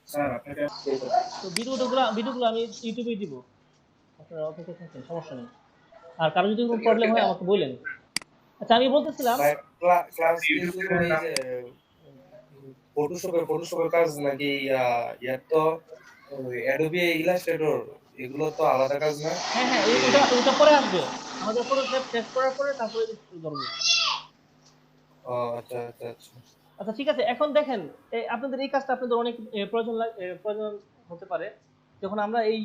Sir আপনাকে তো ভিডিওগুলো আমি ইউটিউবে দিব, আপনারা অপেক্ষা থাকেন, সমস্যা নেই। আর কারো যদি কোনো প্রবলেম হয় আমাকে বললেন। আচ্ছা আমি বলতেছিলাম, ভাই ক্লাস কি শুধু এই যে ফটোশপের কাজ নাকি ইয়ার তো অ্যাডোবি ইলাস্ট্রেটর এগুলো তো আলাদা কাজ না? হ্যাঁ হ্যাঁ এ ওটা পরে আসবে, আমাদের ফটোশপ শেষ করার পরে তারপরে শুরু করবো। ও আচ্ছা আচ্ছা আচ্ছা। আচ্ছা ঠিক আছে, এখন দেখেন আপনাদের এই কাজটা আপনাদের অনেক প্রয়োজন হতে পারে। যখন আমরা এই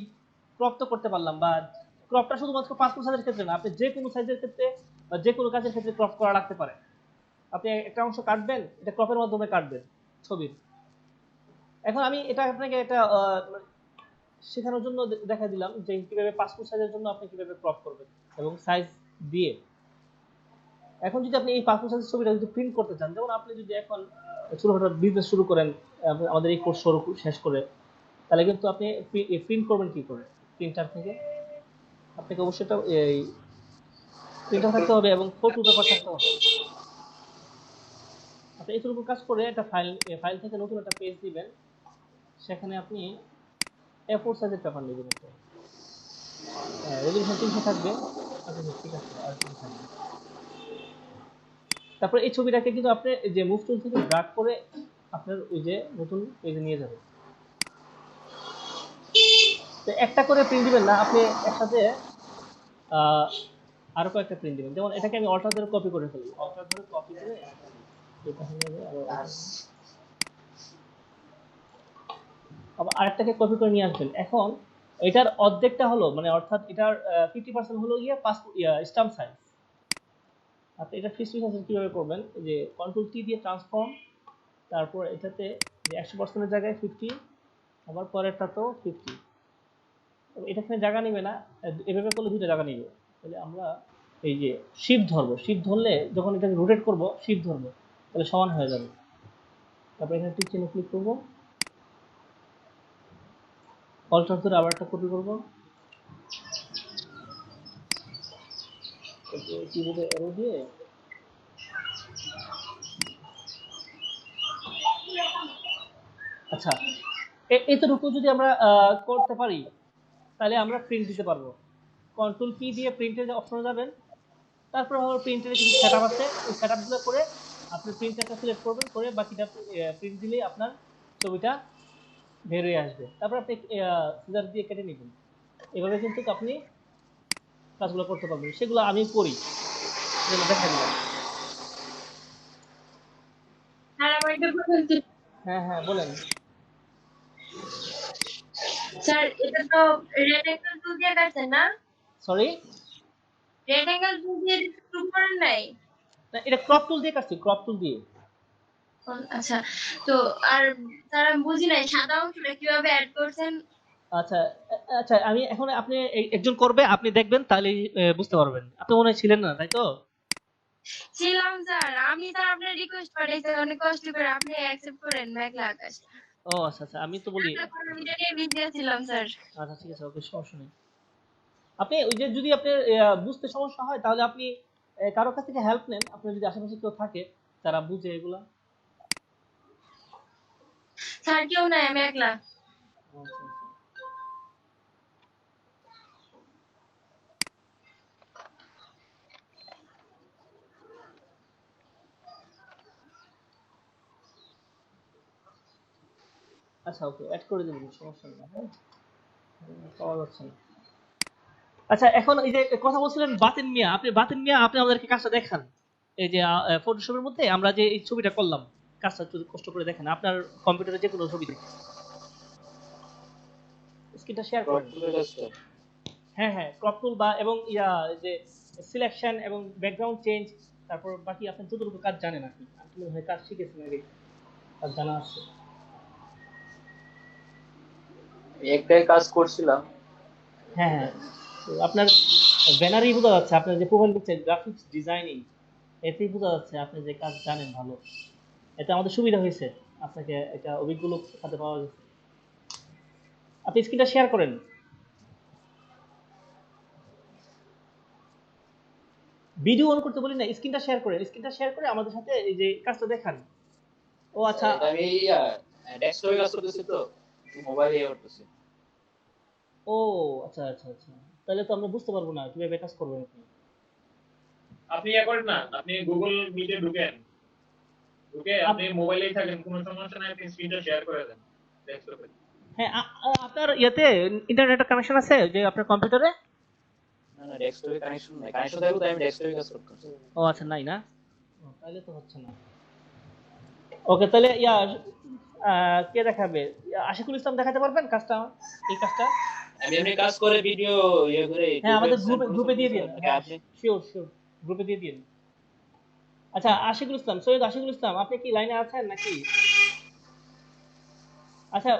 ক্রপ তো করতে পারলাম, বা ক্রপটা শুধুমাত্র পাসপোর্ট সাইজের ক্ষেত্রে না, আপনি যে কোনো সাইজের ক্ষেত্রে বা যে কোনো কাজের ক্ষেত্রে ক্রপ করা লাগতে পারে। আপনি একটা অংশ কাটবেন, এটা ক্রপের মাধ্যমে কাটবেন ছবির। এখন আমি এটা আপনাকে এটা শেখানোর জন্য দেখা দিলাম যে কিভাবে পাসপোর্ট সাইজের জন্য আপনি কিভাবে ক্রপ করবেন এবং সাইজ দিয়ে। এখন যদি আপনি এই পাসপোর্ট সাইজের ছবিটা যদি প্রিন্ট করতে চান, যেমন আপনি যদি এখন ছোটখাটো বিজনেস শুরু করেন আমাদের এই কোর্স শেষ করে, তাহলে কিন্তু আপনি প্রিন্ট করবেন কি করে? প্রিন্টার থেকে আপনাকে অবশ্যই এই প্রিন্টার থাকতে হবে এবং ফটো পেপার থাকতে হবে। আপনি এইটুকু কাজ করে একটা ফাইল থেকে নতুন একটা পেজ দিবেন, সেখানে আপনি A4 সাইজের পেপার নেবেন, একটা রেজলিউশন 300 থাকবে। আচ্ছা ঠিক আছে, আর কি থাকবে। তারপর এই ছবিটাকে কিন্তু আপনি যে মুভ টুল থেকে ড্র্যাগ করে আপনার ওই যে নতুন পেজে নিয়ে যাবেন। তো একটা করে প্রিন্ট দিবেন না, আপনি একসাথে আরো কয়েকটা প্রিন্ট দিবেন। যেমন এটাকে আমি অল্টার ধরে কপি করে ফেলি, অল্টার ধরে কপি করে এটা হলো আবার আরেকটাকে কপি করে নিয়ে আসবেন। এখন এটার অর্ধেকটা হলো মানে অর্থাৎ এটার 50% হলো গিয়ে পাসপোর্ট স্টাম্প সাইজ। আপনি এটা 50% কিভাবে করবেন, যে কন্ট্রোল টি দিয়ে ট্রান্সফর্ম, তারপর এটাতে যে 100%-এর জায়গায় 50, আবার পরেরটা তো 50। এটাখানে জায়গা নেবে না, এভাবে করলে দুটো জায়গা নেবে। তাহলে আমরা এই যে শিফট ধরবো, শিফট ধরলে যখন এটাকে রোটেট করব, শিফট ধরবো, তাহলে সমান হয়ে যাবে। তারপর এখানে টিক চিহ্নে ক্লিক করবো, অল্টার ধরে আবার একটা কপি করবো, কিবোর্ডে অ্যারো দিয়ে আচ্ছা এতটুকু যদি আমরা করতে পারি, তাহলে আমরা প্রিন্ট দিতে পারবো। কন্ট্রোল পি দিয়ে প্রিন্টের অপশনে যাবেন, তারপর আমার প্রিন্টারে কিছু সেটআপ আছে, ওই সেটআপগুলো করে আপনি প্রিন্টারটা সিলেক্ট করবেন, করে বাকিটা প্রিন্ট দিলেই আপনার ছবিটা বের হয়ে আসবে। তারপর আপনি সিজার দিয়ে কেটে নেবেন। এভাবে কিন্তু আপনি কাজগুলো করতে পারবেন, সেগুলো আমি করি, যেগুলো দেখা দিলাম। হ্যাঁ হ্যাঁ বলেন। স্যার এটা তো রেড অ্যাঙ্গেল টুল দিয়ে কাটছেন না? সরি, রেড অ্যাঙ্গেল টুল দিয়ে শুরু করেন নাই? না এটা ক্রপ টুল দিয়ে কাটছি, ক্রপ টুল দিয়ে। আচ্ছা, তো আর স্যার আমি বুঝি নাই সাদা অংশটা কিভাবে অ্যাড করছেন? আচ্ছা আচ্ছা, আমি এখন আপনি একজন করবে, আপনি দেখবেন, তাহলে বুঝতে পারবেন। আপনি মনে হয় ছিলেন না, তাই তো? ছিলাম স্যার, আমি স্যার আপনার রিকোয়েস্ট পাঠাইছি অনেক কষ্ট করে, আপনি অ্যাকসেপ্ট করেন মেঘলা আকাশ। ও আচ্ছা আচ্ছা, আমি তো বলি। এটা নিয়ে বিজি ছিলাম স্যার। আচ্ছা ঠিক আছে, ওকে, সমস্যা নেই। আপনি ওই যে যদি আপনার বুঝতে সমস্যা হয়, তাহলে আপনি কারো কাছ থেকে হেল্প নেন, আপনার যদি আশেপাশে কেউ থাকে যারা বুঝে এগুলা। স্যার কেউ নাই, আমি একলা। আচ্ছা আচ্ছা। আচ্ছা ওকে, অ্যাড করে দেবেন, সমস্যা নেই। হ্যাঁ, পাওয়া যাচ্ছে না। আচ্ছা এখন এই যে কথা বলছিলেন বাতিন মিয়া, আপনি আমাদেরকে কাজটা দেখান। এই যে ফটোশপের মধ্যে আমরা যে এই ছবিটা করলাম, কাজটা একটু কষ্ট করে দেখেন, আপনার কম্পিউটারে যে কোনো ছবি দেখে স্ক্রিনটা শেয়ার করেন। হ্যাঁ হ্যাঁ, ক্রপ টুল বা এবং যে সিলেকশন এবং ব্যাকগ্রাউন্ড চেঞ্জ, তারপর বাকি আপনি যতটুকু কাজ জানেন আপনি মনে হয় কাজ শিখেছেন আগে, কাজ জানা আছে। একটাই কাজ করছিলাম। হ্যাঁ হ্যাঁ, তো আপনার ব্যানারই বোঝা যাচ্ছে, আপনার যে প্রোফাইল পিকচার গ্রাফিক্স ডিজাইনিং, এতেই বোঝা যাচ্ছে আপনি যে কাজ জানেন ভালো। এতে আমাদের সুবিধা হয়েছে, আপনাকে একটা অভিজ্ঞ লোক সাথে পাওয়া গেছে। আপনি স্ক্রিনটা শেয়ার করেন। ভিডিও অন করতে বলি না, স্ক্রিনটা শেয়ার করে আমাদের সাথে এই যে কাজটা দেখান। ও আচ্ছা, এটা আমি ডেস্কটপে কাজ করতেছি তো মোবাইলে করতেছি। ও আচ্ছা আচ্ছা আচ্ছা, তাহলে তো আমরা বুঝতে পারবো না কিভাবে কাজ করবেন আপনি। আপনি ইয়া করেন না, আপনি গুগল মিটে ঢুকেন, ঢুকে আপনি মোবাইলেই থাকেন, কোনো সমস্যা নাই, আপনি স্ক্রিনটা শেয়ার করে দেন ডেস্কটপে। হ্যাঁ, আপনার ইয়েতে ইন্টারনেটের কানেকশন আছে যে আপনার কম্পিউটারে? না না, ডেস্কটপে কানেকশন নাই, কানেকশন থাকলে তো আমি ডেস্কটপে কাজ করতেছি। ও আচ্ছা, নাই না? ও, তাহলে তো হচ্ছে না। ওকে, তাহলে কে দেখাবে? আশিকুল ইসলাম দেখাতে পারবেন কাজটা, এই কাজটা? আমি এমনি কাজ করে ভিডিও করে হ্যাঁ, আমাদের send গ্রুপে দিয়ে দিন। নাকি হ্যাঁ, আপনি? শিওর শিওর, গ্রুপে দিয়ে দিন। আচ্ছা, সৈয়দ আশিকুল ইসলাম, আপনি কি লাইনে আছেন নাকি? আচ্ছা,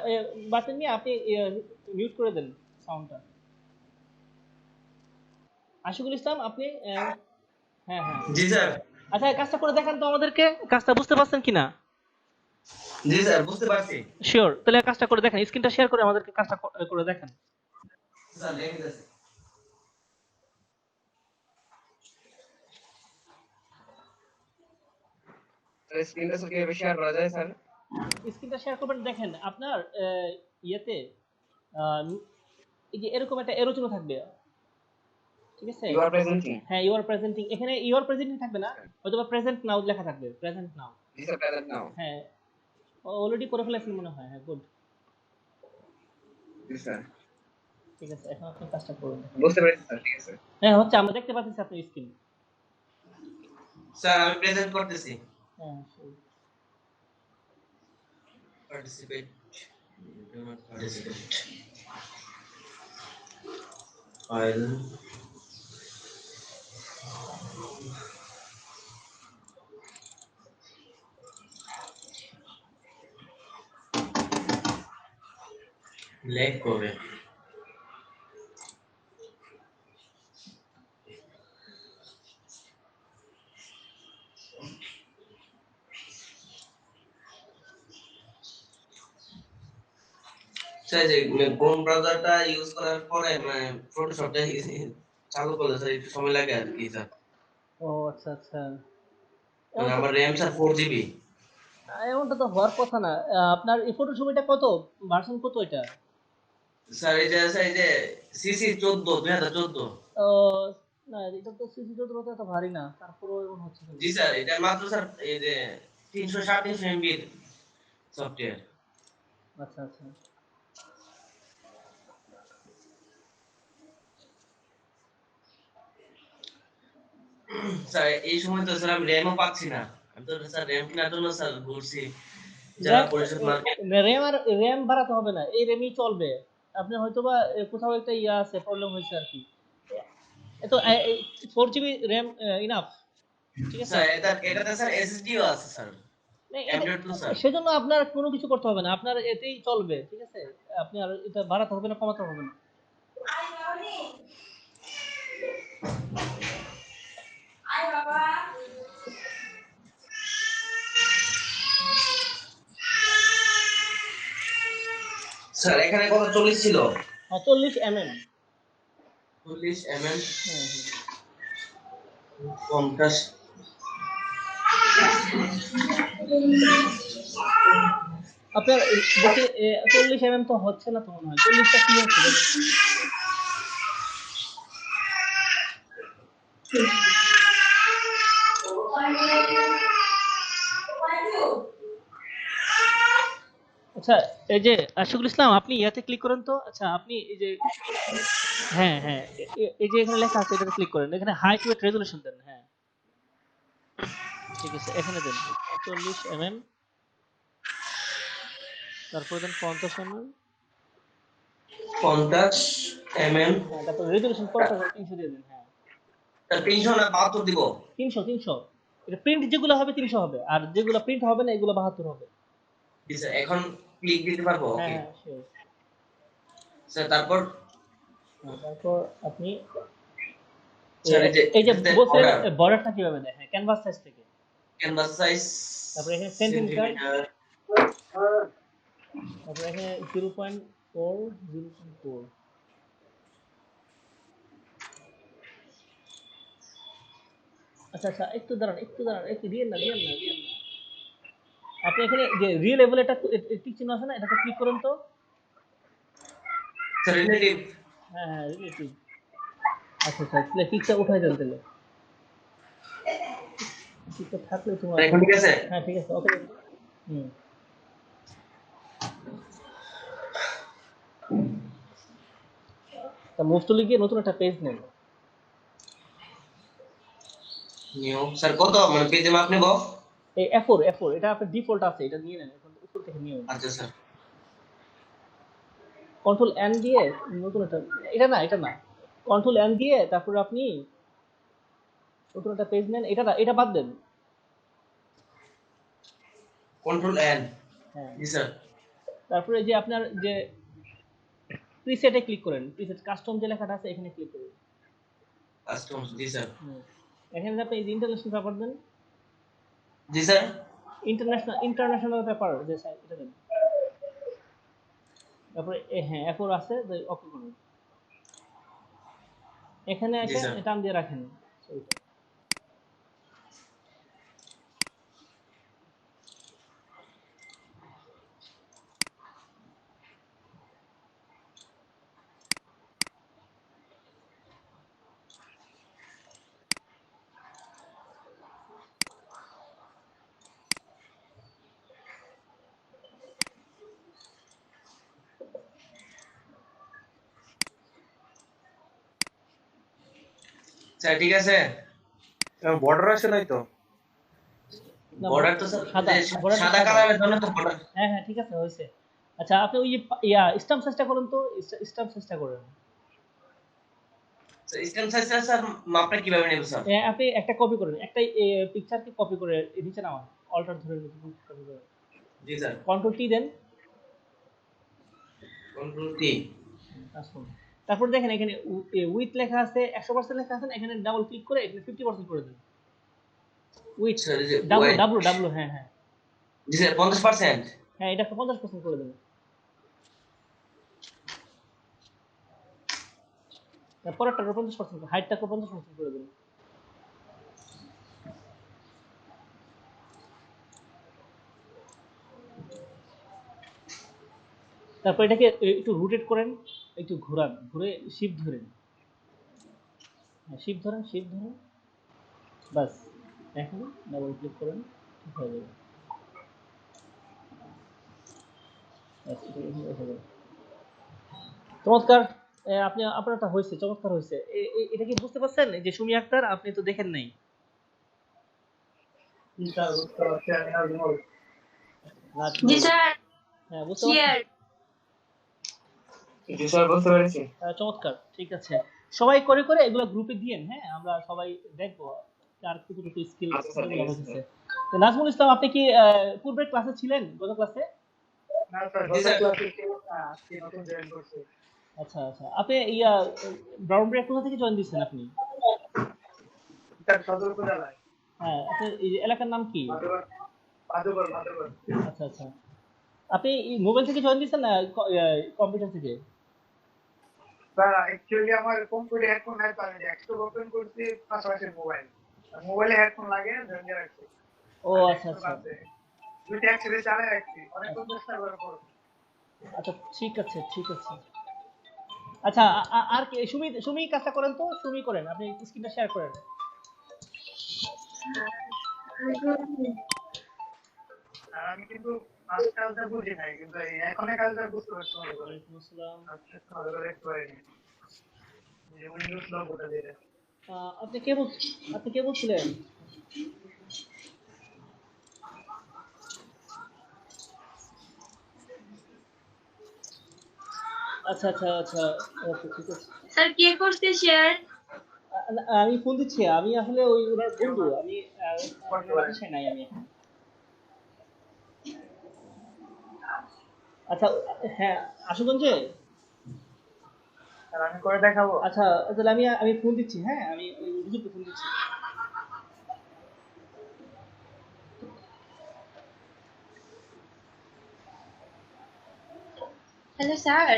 বাতেন মিয়া, আপনি মিউট করে দেন সাউন্ডটা। আশিকুল ইসলাম, আপনি হ্যাঁ হ্যাঁ, জি স্যার। আচ্ছা কাজটা করে দেখান তো আমাদেরকে, কাজটা বুঝতে পারছেন কিনা? জি স্যার, বুঝতে পারছি। শিওর, তাহলে কাজটা করে দেখেন, স্ক্রিনটা শেয়ার করে আমাদেরকে কাজটা করে দেখান। স্যার লিখে দিয়েছি। স্ক্রিনটা কিভাবে শেয়ার করা যায় স্যার? স্ক্রিনটা শেয়ার করবেন, দেখেন আপনার ইয়েতে আহ, এই যে এরকম একটা এরো চিহ্ন থাকবে, ঠিক আছে? You are presenting. হ্যাঁ, ইউ আর প্রেজেন্টিং, এখানে ইউ আর প্রেজেন্টিং থাকবে না, হয়তো বা প্রেজেন্ট নাও লেখা থাকবে, প্রেজেন্ট নাও। জি স্যার, প্রেজেন্ট নাও। হ্যাঁ, অলরেডি করে ফেলেছেন মনে হয়। হ্যাঁ, গুড, জি স্যার, ঠিক আছে, এখন আপনি কাজটা করুন। বুঝতে পেরেছি স্যার, ঠিক আছে। হ্যাঁ, হচ্ছে, আমরা দেখতে পাচ্ছি আপনার স্ক্রিন। স্যার আমি প্রেজেন্ট করতেছি। হ্যাঁ, sure. Participate, do not participate, file, লেখ করবে। স্যার যে ক্রোম ব্রাউজারটা ইউজ করার পরে মানে ফটোশপটা চালু করলে স্যার একটু সময় লাগে আর কি স্যার। ও আচ্ছা আচ্ছা, মানে আমার র‍্যাম স্যার 4 জিবি। এমনটা তো হওয়ার কথা না। আপনার এই ফটো ছবিটা কত, ভার্সন কত এটা? স্যার এই যে সিসি 14 2014। না, এটা তো সিসি 14 এত ভারী না, তারপরেও এমন হচ্ছে কেন? জি স্যার, এটা মাত্র স্যার এই যে 337 এমবি সফটওয়্যার। আচ্ছা আচ্ছা, স্যার এই সময় তো স্যার আমি র‍্যামও পাচ্ছি না। আমি তো স্যার র‍্যাম কেনার জন্য স্যার ঘুরছি যারা পরিষদ মার্কেট। র্যাম বাড়াতে হবে না, এই র্যামই চলবে। আপনি হয়তোবা কোথাও একটা আছে, প্রবলেম হয়েছে আর কি। এ তো 4 জিবি র্যাম ইনাফ, ঠিক আছে? স্যার এটাতে স্যার এসএসডিও আছে স্যার, না, M.2 স্যার। সেজন্য আপনার কোনো কিছু করতে হবে না, আপনার এতেই চলবে, ঠিক আছে? আপনি আর এটা বাড়াতে হবে না, কমাতে হবে না। স্যার এখানে কত 40 ছিল? হ্যাঁ, 40 mm। 40 এমএম হুম হুম। 50। আপনার দেখি 40 mm তো হচ্ছে না তো মনে হয়, 40টা কি হচ্ছে দেখুন। আচ্ছা, এই যে আশিকুল ইসলাম, আপনি ইয়াতে ক্লিক করেন তো। আচ্ছা, আপনি এই যে, হ্যাঁ হ্যাঁ, এই যে এখানে লেখা আছে, এটাতে ক্লিক করেন, এখানে হাইট উইথ রেজুলেশন দেন। হ্যাঁ, ঠিক আছে, এখানে দেন 40 mm, তারপর দেন 50 mm, 50 এমএম। হ্যাঁ, তারপর রেজুলেশন 300 দিয়ে দেন। হ্যাঁ, তার 300 না 72 দিব? 300। এটা প্রিন্ট যেগুলো হবে 300 হবে, আর যেগুলো প্রিন্ট হবে না এগুলো 72 হবে। জি স্যার, এখন ক্লিক দিতে পারবো? হ্যাঁ ওকে হ্যাঁ, শিওর। স্যার। তারপর তারপর আপনি স্যার এই যে বলছিলেন অর্ডার বর্ডারটা কিভাবে দেয়? হ্যাঁ, ক্যানভাস সাইজ থেকে। ক্যানভাস সাইজ তারপরে এখানে সেন্টিমিটার, সেন্টিমিটার। তারপরে এখানে 0.4। আচ্ছা আচ্ছা, একটু দাঁড়ান একটু দিয়েন না। আপনি এখানে যে রিলেবল এটা টিক চিহ্ন আছে না, এটাতে ক্লিক করুন তো। স্যার রিলেটিভ হ্যাঁ হ্যাঁ, রিলেটিভ। আচ্ছা আচ্ছা, তাহলে টিকটা উঠাই দেন তাহলে। টিকটা থাকলে তোমার। এখন ঠিক আছে? হ্যাঁ ঠিক আছে, ওকে। হুম। তা মুভ টুলে গিয়ে নতুন একটা পেজ নেন। নিউ স্যার কত মানে পেজে মাপ নেব? এই F4 এটা আপনার ডিফল্ট আছে, এটা নিয়ে নেন, এখন উপর থেকে নিয়ে নেন। আচ্ছা স্যার। কন্ট্রোল এন দিয়ে নতুন একটা, এটা না, কন্ট্রোল এন দিয়ে তারপর আপনি নতুন একটা পেজ নেন। এটা বাদ দেন। Control N. হ্যাঁ, জি স্যার। তারপরে যে আপনার যে প্রিসেটে ক্লিক করেন, প্রিসেট কাস্টম যে লেখাটা আছে এখানে ক্লিক করুন। কাস্টমস জি স্যার। এখানে আপনি ইন্টারন্যাশনাল পেপার দেন। জি স্যার। ইন্টারন্যাশনাল পেপার যে সাইজ এটা দেন। তারপরে হ্যাঁ F4 আছে, ওকে করুন। এখানে জি এসে স্যার। টান দিয়ে রাখেন। স্যার ঠিক আছে। বর্ডার আসে নাই তো? না, বর্ডার তো স্যার সাদা, border টা সাদা সাদা। কালারের জন্য তো বর্ডার। হ্যাঁ হ্যাঁ ঠিক আছে, হয়েছে। আচ্ছা, আপনি ওই স্ট্যাম্প সাইজটা করুন তো, স্ট্যাম্প সাইজটা করেন। স্ট্যাম্প সাইজ স্যার মাপটা কিভাবে নেব স্যার? আপনি একটা কপি করেন, একটা পিকচারকে কপি করে নিচে নামান, অল্টার ধরে কপি করে। জি স্যার। কন্ট্রোল টি দেন। Control T. আসুন, তারপর দেখেন এখানে উইথ লেখা আছে, 100% লেখা আছে, এখানে ডাবল ক্লিক করে এখানে 50% করে দেন। উইথ স্যার এই যে ডাব্লু হ্যাঁ হ্যাঁ জি স্যার 50%। হ্যাঁ, এটা 50% করে দেন। পরেরটা 50%, হাইটটা 50% করে দেন। তারপর এটাকে একটু রোটেট করেন, একটু ঘোরান, ঘুরে শিফট ধরেন। হ্যাঁ, শিফট ধরেন, বাস। এখন ডাবল ক্লিক করেন, ঠিক হয়ে যাবে। বাস, এটা এখানে হয়ে যাবে। চমৎকার। আপনি আপনারটা হয়েছে, চমৎকার হয়েছে। এটা কি বুঝতে পারছেন যে সুমি আক্তার? আপনি তো দেখেন নাই। জি স্যার। হ্যাঁ, বুঝতে পারছেন। জি স্যার বুঝতে পেরেছি। চমৎকার, ঠিক আছে। সবাই করে করে এগুলো গ্রুপে দিয়েন। হ্যাঁ, আমরা সবাই দেখবো কার কতটুকু স্কিল হচ্ছে। তো নাজমুল ইসলাম, আপনি কি পূর্বের ক্লাসে ছিলেন, গত ক্লাসে? আচ্ছা আচ্ছা, আপনি ব্রাউন ব্রেক কোথা থেকে জয়েন দিচ্ছেন আপনি? হ্যাঁ, আপনার এই এলাকার নাম কি? আচ্ছা আচ্ছা, আপনি মোবাইল থেকে জয়েন দিচ্ছেন না কম্পিউটার থেকে? অ্যাকচুয়ালি আমার কম্পিউটার হেডফোন নাই, তো আমি ডেস্কটপ ওপেন করছি, পাশাপাশি মোবাইলে হেডফোন লাগে জয়েন রাখছি। ও আচ্ছা আচ্ছা, দুইটা একসাথে চালিয়ে রাখছি, অনেকক্ষণ চেষ্টা করার পর। আচ্ছা ঠিক আছে। আচ্ছা, আর কি সুমি কাজটা করেন তো, সুমি করেন, আপনি স্ক্রিনটা শেয়ার করেন। আমি কিন্তু ফার্স্ট কাজটা বুঝি নাই, কিন্তু এখনের কাজটা বুঝতে পারছি। ওয়ালাইকুম আসসালাম। ভালো করে দেখতে পারিনি যে উইন্ডোজ লোগোটা দিয়ে। আপনি কে বলছিলেন? আচ্ছা ওকে, ঠিক আছে। স্যার কে করতে শেয়ার? আমি ফোন দিচ্ছি, আমি আসলে ওই ওনার বন্ধু, আমি বাসায় নাই আমি এখন। আচ্ছা, হ্যাঁ, আশুগঞ্জে। আর আমি করে দেখাবো। আচ্ছা, তাহলে আমি ফোন দিচ্ছি। হ্যাঁ, আমি হুজুরকে ফোন দিচ্ছি। Hello sir.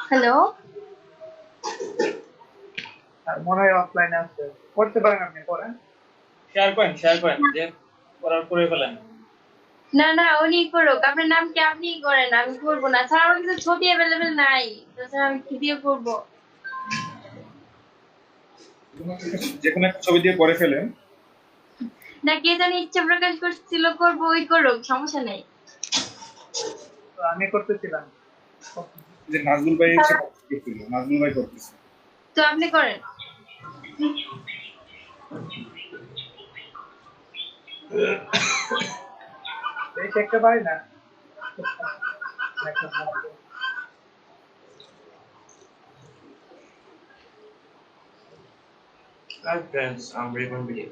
হ্যালো। আর মনে হয় অফলাইনে আছে, করতে পারেন, আপনি করেন। শেয়ার করেন যে করার করে ফেলেন। না না, উনি করুক, আপনার নাম কি, আপনিই করেন, আমি করবো না। স্যার আমার কিছু ছবি অ্যাভেলেবেল নাই, তাছাড়া আমি কি দিয়ে করবো? যে কোনো একটা ছবি দিয়ে করে ফেলেন। না, কে জানি ইচ্ছা প্রকাশ করছিল করবো, ওই করুক, সমস্যা নেই। তো আমি করতেছিলাম। যে নাজমুল ভাই হচ্ছে করতেছিল, নাজমুল ভাই করতেছে। তো আপনি করেন। বেশি একটা পারি না। Hi friends, I'm Raymond Video.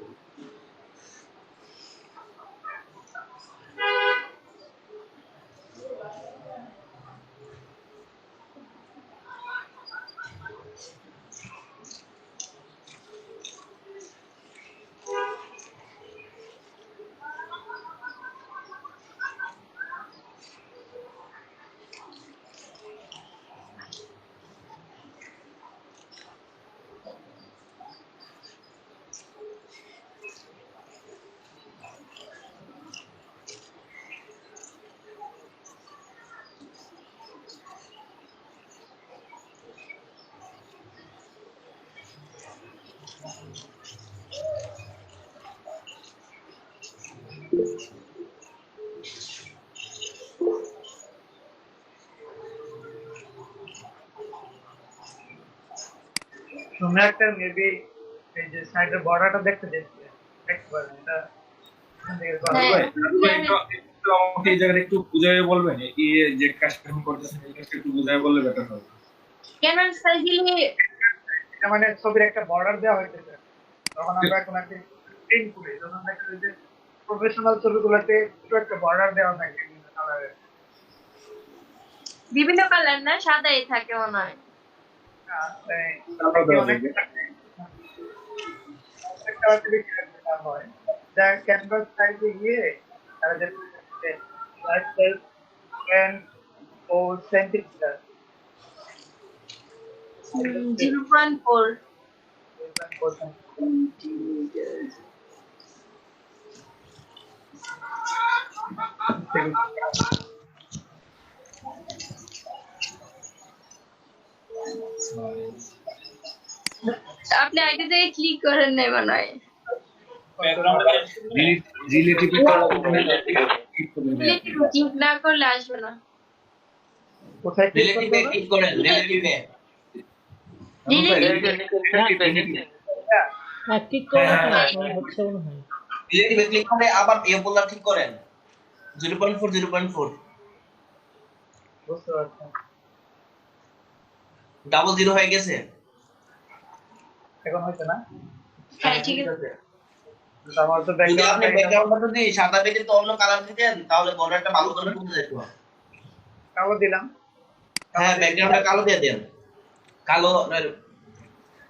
তোমরা একটা মেবি এই যে সাইডের বর্ডারটা দেখতে পারেন, এটা এখান থেকে করা হ্যাঁ। যায়। একটু আমাকে এই জায়গাটা একটু বুঝাই বলবেন, এই যে কাজটা এখন করতেছেন এই কাজটা একটু বুঝাই বললে বেটার হবে। ক্যানভাস সাইজ দিলে এটা মানে ছবির একটা বর্ডার দেওয়া হয়েছে, তখন আমরা এখন একটা প্রিন্ট করি, তখন দেখা যায় যে প্রফেশনাল ছবিগুলোতে একটু একটা বর্ডার দেওয়া থাকে বিভিন্ন কালারের। বিভিন্ন কালার না, সাদাই থাকে মনে হয়। তারপর দেওয়া অনেক যাবে। কালার বেশি রাখতে হয়, যা ক্যানভাস সাইজে গিয়ে তারা যে লাইফস্টাইল এন্ড ও সেন্টিমিটার 0.4। আপনি আগে থেকে ক্লিক করেন নাই মনে হয়। রিলেটিভ ক্লিক না করলে আসবে না। কোথায় ক্লিক রিলেটিভে ক্লিক করেন, রিলেটিভে। হ্যাঁ, ক্লিক করে হচ্ছে মনে হয়। রিলেটিভে ক্লিক করে আবার এই বললা ঠিক করেন 0.4 বুঝতে পারছেন? ডাবল জিরো হয়ে গেছে। এখন হচ্ছে না? হ্যাঁ ঠিক আছে। আমার তো যদি আপনি ব্যাকগ্রাউন্ড ব্যাকগ্রাউন্ডটা যদি সাদা পেজে তো অন্য কালার দিতেন তাহলে বর্ডারটা ভালো করে বুঝে যেত। কালো দিলাম। হ্যাঁ, ব্যাকগ্রাউন্ডটা কালো দিয়ে দেন, কালো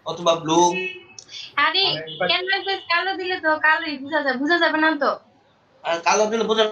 অথবা ব্লু। আরে ক্যানভাস কালো দিলে তো কালোই বোঝা যাবে না তো। আর কালো দিলে বোঝা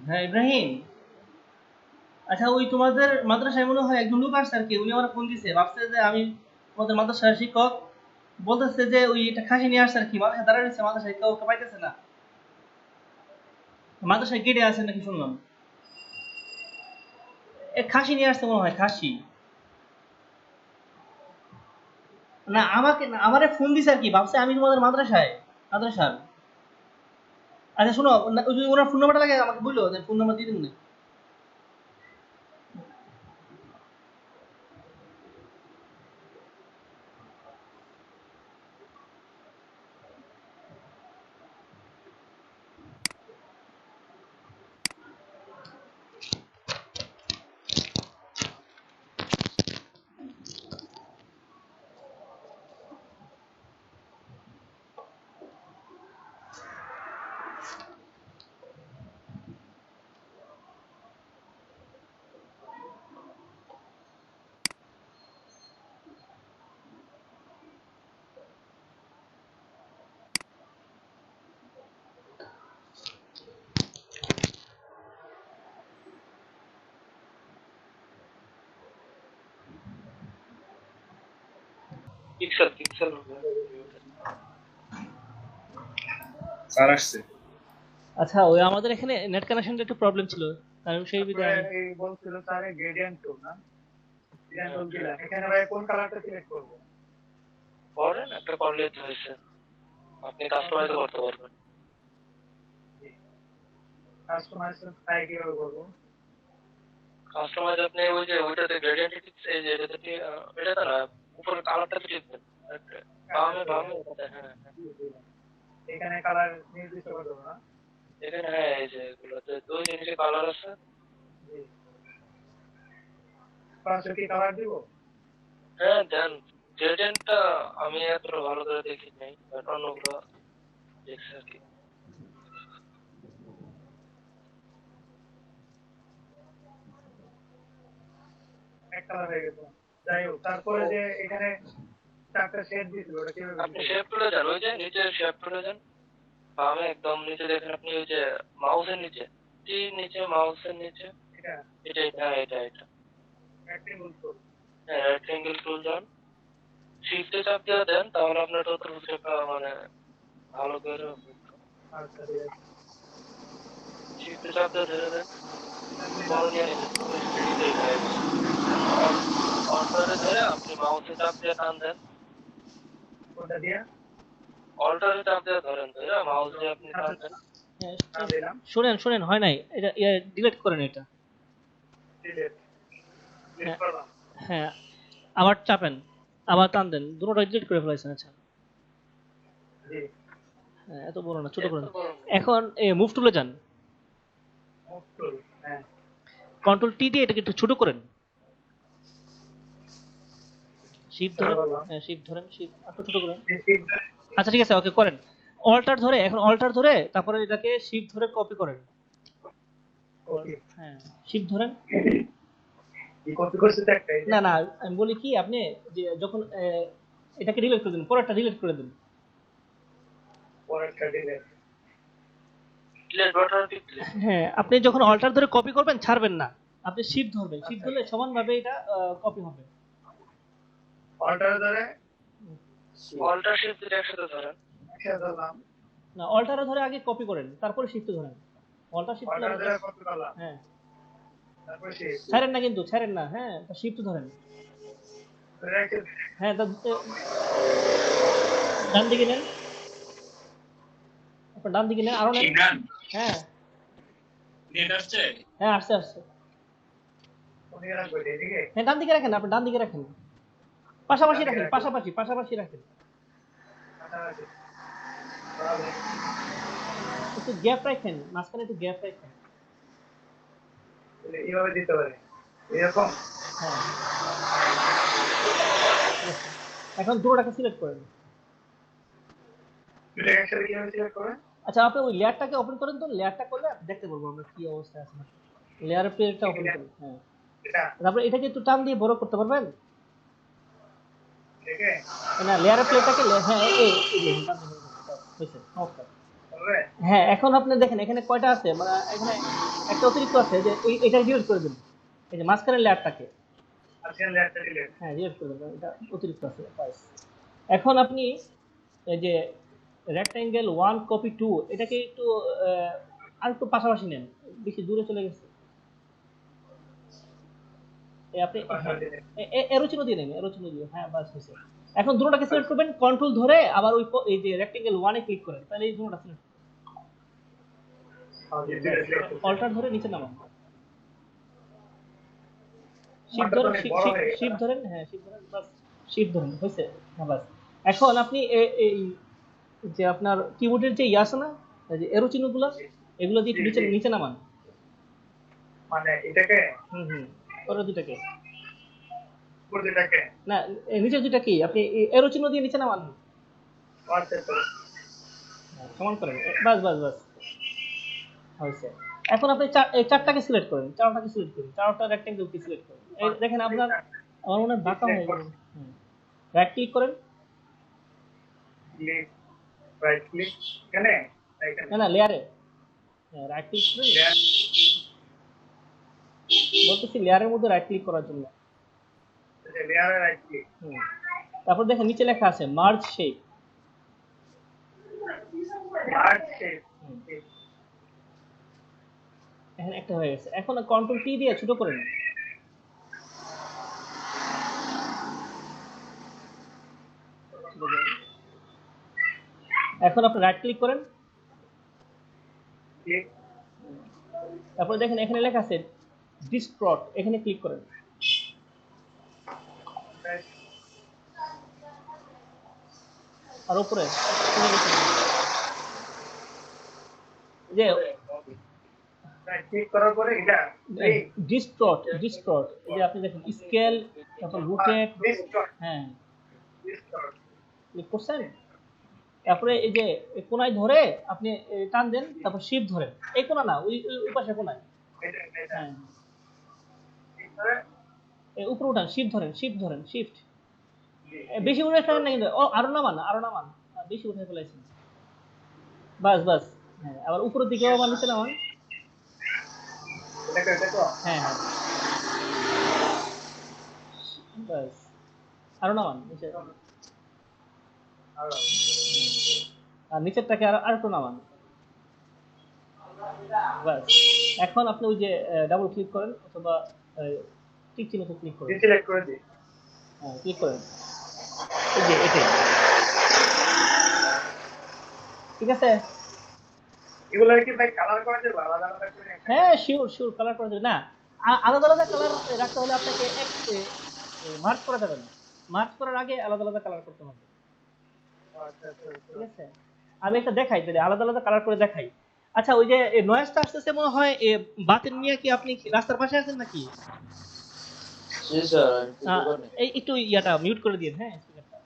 হ্যাঁ ইব্রাহিম, আচ্ছা ওই তোমাদের মাদ্রাসায় মনে হয় একজন লোক আসছে আর কি, উনি আমার ফোন দিছে, ভাবছে যে আমি তোমাদের মাদ্রাসার শিক্ষক, বলতেছে যে ওই একটা খাসি নিয়ে আসছে আর কি, মাদ্রাসায় দাঁড়ায় রয়েছে, মাদ্রাসায় কেউ ওকে পাইতেছে না, মাদ্রাসায় গেটে আছে নাকি শুনলাম, এ খাসি নিয়ে আসছে মনে হয়, খাসি। না আমাকে না, আমারে ফোন দিছে আর কি, ভাবছে আমি তোমাদের মাদ্রাসার। আচ্ছা শোনো, ওই যদি ওনার ফোন নাম্বারটা লাগে আমাকে বললো, ফোন নাম্বার দিয়ে দিন। পিক্সেল স্যার আসছে। আচ্ছা ওই আমাদের এখানে নেট কানেকশনটা একটু প্রবলেম ছিল, তাই সেই বিধায় এই বলছিল স্যার গ্রেডিয়েন্ট টুল না, গ্রেডিয়েন্ট টুল দিলাম, এখানে ভাই কোন কালারটা সিলেক্ট করব? করেন, একটা করলে তো হয়েছে, আপনি কাস্টমাইজ করতে পারবেন। কাস্টমাইজ তাই কিভাবে করব? কাস্টমাইজ আপনি ওই যে ওইটাতে গ্রেডিয়েন্ট টিপস, এই যে এটাতে এটা না উপরে কালারটাতে টিপবেন, বামে হ্যাঁ এখানে কালার নির্দিষ্ট করে দেবো না? এখানে হ্যাঁ এই যে এগুলোতে দুই জিনিসের কালার আছে। পাঁচশো কি কালার দিব? হ্যাঁ দেন, গ্রেডিয়েন্টটা আমি এতটা ভালো করে দেখি নাই, বাট অন্যগুলো দেখছি আর কি। এক কালার হয়ে গেছে। যাই হোক, তারপরে যে এখানে চারটা শেড দিছিল, ওটা কিভাবে? আপনি শেপ টুলে যান, ওই যে নিচে শেপ টুলে যান, বামে একদম নিচে দেখেন আপনি, ওই যে মাউসের নিচে, মাউসের নিচে এটা এটা রেক্টেঙ্গল টুল। হ্যাঁ রেক্টেঙ্গেল টুল যান, শিফটে চাপ দিয়ে দেন, তাহলে আপনার চতুর্ভুজটা মানে ভালো করে আচ্ছা ঠিক আছে। শিফটে চাপ দিয়ে ধরে দেন, বড় নিয়ে অল্টারে ধরে আপনি মাউসে চাপ দিয়ে টান দেন, কোনটা দিয়ে? অল্টারে চাপ দিয়ে ধরেন, ধরে মাউস দিয়ে আপনি টান দেন। টান দিলাম, শুনেন হয় নাই, এটা ডিলিট করেন এটা। ডিলিট করলাম। হ্যাঁ আবার চাপেন, আবার টান দেন, দুটোটা ডিলিট করে ফেলাইছেন। আচ্ছা জি, হ্যাঁ এত বড় না, ছোট করেন। এখন মুভ টুলে যান, মুভ টুল, হ্যাঁ কন্ট্রোল টি দিয়ে এটাকে একটু ছোট করেন, শিফট ধরেন, হ্যাঁ শিফট ধরেন, শিফট একটু ছোট করেন। আচ্ছা ঠিক আছে, ওকে করেন। অল্টার ধরে, এখন অল্টার ধরে তারপরে এটাকে শিফট ধরে কপি করেন। ওকে, হ্যাঁ শিফট ধরেন। কি কপি করতে একটা? না না আমি বলি কি, আপনি যে যখন এটাকে ডিলিট করে দিন, পরেরটা ডিলিট করে দিন। পরেরটা ডিলিট, ডিলিট বাটন টিপলে হ্যাঁ আপনি যখন অল্টার ধরে কপি করবেন ছাড়বেন না, আপনি শিফট ধরবেন, শিফট ধরলে সমানভাবে এটা কপি হবে। অল্টার ধরে অল্টার শিফট দিয়ে একসাথে ধরেন, একসাথে ধরলাম। না অল্টারে ধরে আগে কপি করেন, তারপরে শিফট ধরেন। অল্টার শিফট অল্টার ধরে কপি করলাম, হ্যাঁ তারপর শিফট ছাড়েন না, কিন্তু ছাড়েন না, হ্যাঁ শিফট ধরেন। ধরে একসাথে। হ্যাঁ ডান দিকে নেন, আপনার ডান দিকে নেন, আরো নেন। হ্যাঁ নেট আসছে? হ্যাঁ আসছে আসছে। কোনদিকে রাখবো? এদিকে? হ্যাঁ ডান দিকে রাখেন, আপনি ডান দিকে রাখেন, পাশাপাশি রাখেন, পাশাপাশি রাখেন, পাশাপাশি। একটু গ্যাপ রাখেন, মাঝখানে একটু গ্যাপ রাখেন। এইভাবে দিতে পারে, এরকম। হ্যাঁ এখন দুটোটাকে সিলেক্ট করেন। দুটো একসাথে কিভাবে সিলেক্ট করবেন? আচ্ছা আপনি ওই লেয়ারটাকে ওপেন করেন, তো লেয়ারটা করলে দেখতে পারবো আমরা কি অবস্থা আছে। লেয়ারের পেজটা ওপেন করুন, হ্যাঁ এটা তারপরে এটাকে একটু টান দিয়ে বড় করতে পারবেন। ঠিক আছে, না লেয়ারের প্লেটটাকে হ্যাঁ এই হয়েছে, ওকে। হবে? হ্যাঁ, এখন আপনি দেখেন এখানে কয়টা আছে, মানে এখানে একটা অতিরিক্ত আছে, যে এটা ডিলিট করে দিন, এই যে মাঝখানের লেয়ারটাকে, আজকে লেয়ারটা ডিলিট। হ্যাঁ ডিলিট করে দেবেন, এটা অতিরিক্ত আছে বাস। এখন আপনি এই যে রেক্টাঙ্গেল 1 কপি 2 এটাকে একটু আর একটু পাশাপাশি নেন, বেশি দূরে চলে গেছে। আপনি হ্যাঁ এরো চিহ্ন দিয়ে নেন, এরো চিহ্ন দিয়ে, হ্যাঁ বাস হয়েছে। এখন দুটোটাকে সিলেক্ট করবেন, কন্ট্রোল ধরে আবার ওই এই যে রেক্টাঙ্গেল 1 এ ক্লিক করেন, তাহলে এই দুটোটা সিলেক্ট, অল্টার ধরে নিচে নামান, শিফট ধরেন, শিফট ধরেন, হ্যাঁ শিফট ধরেন, বাস শিফট ধরেন, হয়েছে, হ্যাঁ বাস। এখন আপনি এই যে আপনার কিবোর্ডের যে আছে না, এই যে এরো চিহ্নগুলো, এগুলো দিয়ে নিচে নিচে নামান, মানে এটাকে ওরা দুটাকে উপর যেটাকে না, নিচের দুটা কি আপনি এরো চিহ্ন দিয়ে নিচে নামান, সমান করেন, বাস বাস বাস হয়েছে। এখন আপনি এই চারটাকে সিলেক্ট করেন, চারটাকে সিলেক্ট করেন, চারটা রেক্টেঙ্গেল কি সিলেক্ট করেন, এই দেখেন আপনার আমার মনে হয় বাঁকা হয়ে গেল। রাইট ক্লিক করেন, ক্লিক রাইট ক্লিক এখানে না না লেয়ারে, রাইট ক্লিক করেন, বলতেছি লেয়ারের মধ্যে রাইট ক্লিক করার জন্য, লেয়ারে রাইট ক্লিক, তারপর দেখেন নিচে লেখা আছে মার্জ শেপ, মার্জ শেপ, এখানে একটা হয়ে গেছে। এখন কন্ট্রোল টি দিয়ে ছোট করে নিন, এখন আপনি রাইট ক্লিক করেন, তারপর দেখেন এখানে লেখা আছে ডিস্ট্রট, এখানে ক্লিক করেন, আর উপরে যে ক্লিক করার পরে এটা ডিস্ট্রট, ডিস্ট্রট, এই যে আপনি দেখেন স্কেল, তারপর রোটেট, হ্যাঁ ক্লিক করছেন, তারপরে এই যে কোনায় ধরে আপনি টান দেন, তারপর শিফট ধরেন, এই কোনা না, ওই পাশে কোনায়, হ্যাঁ এই উপরে উঠান, শিফট ধরেন, শিফট ধরেন, শিফট, বেশি উঠে ফেলেন না কিন্তু, ও আরো নামান, আরো নামান, বেশি উঠে ফেলেছেন, বাস বাস, হ্যাঁ আবার উপরের দিকেও আবার নিচে নামান, হ্যাঁ হ্যাঁ বাস, আরো নামান নিচে, আর নিচেরটাকে আর একটু নামান, বাস। এখন আপনি ওই যে ডাবল ক্লিক করেন অথবা টিক চিহ্নতে ক্লিক করেন, সিলেক্ট করে দিই, হ্যাঁ ক্লিক করেন, এই যে এটাই, ঠিক আছে। এগুলো কি ভাই কালার করা যাবে আলাদা আলাদা করে? হ্যাঁ শিওর শিওর, কালার করা যাবে না, আলাদা আলাদা কালার রাখতে হলে আপনাকে মার্ক করা যাবে না, মার্ক করার আগে আলাদা আলাদা কালার করতে হবে, ঠিক আছে। আমি একটা দেখাই, তাহলে আলাদা আলাদা কালার করে দেখাই। আচ্ছা ওই যে নয়েজটা আসতেছে মনে হয় বাতিল নিয়ে, কি আপনি রাস্তার পাশে আছেন নাকি? এই একটু ইয়াটা মিউট করে দিন, হ্যাঁ স্পিকারটা,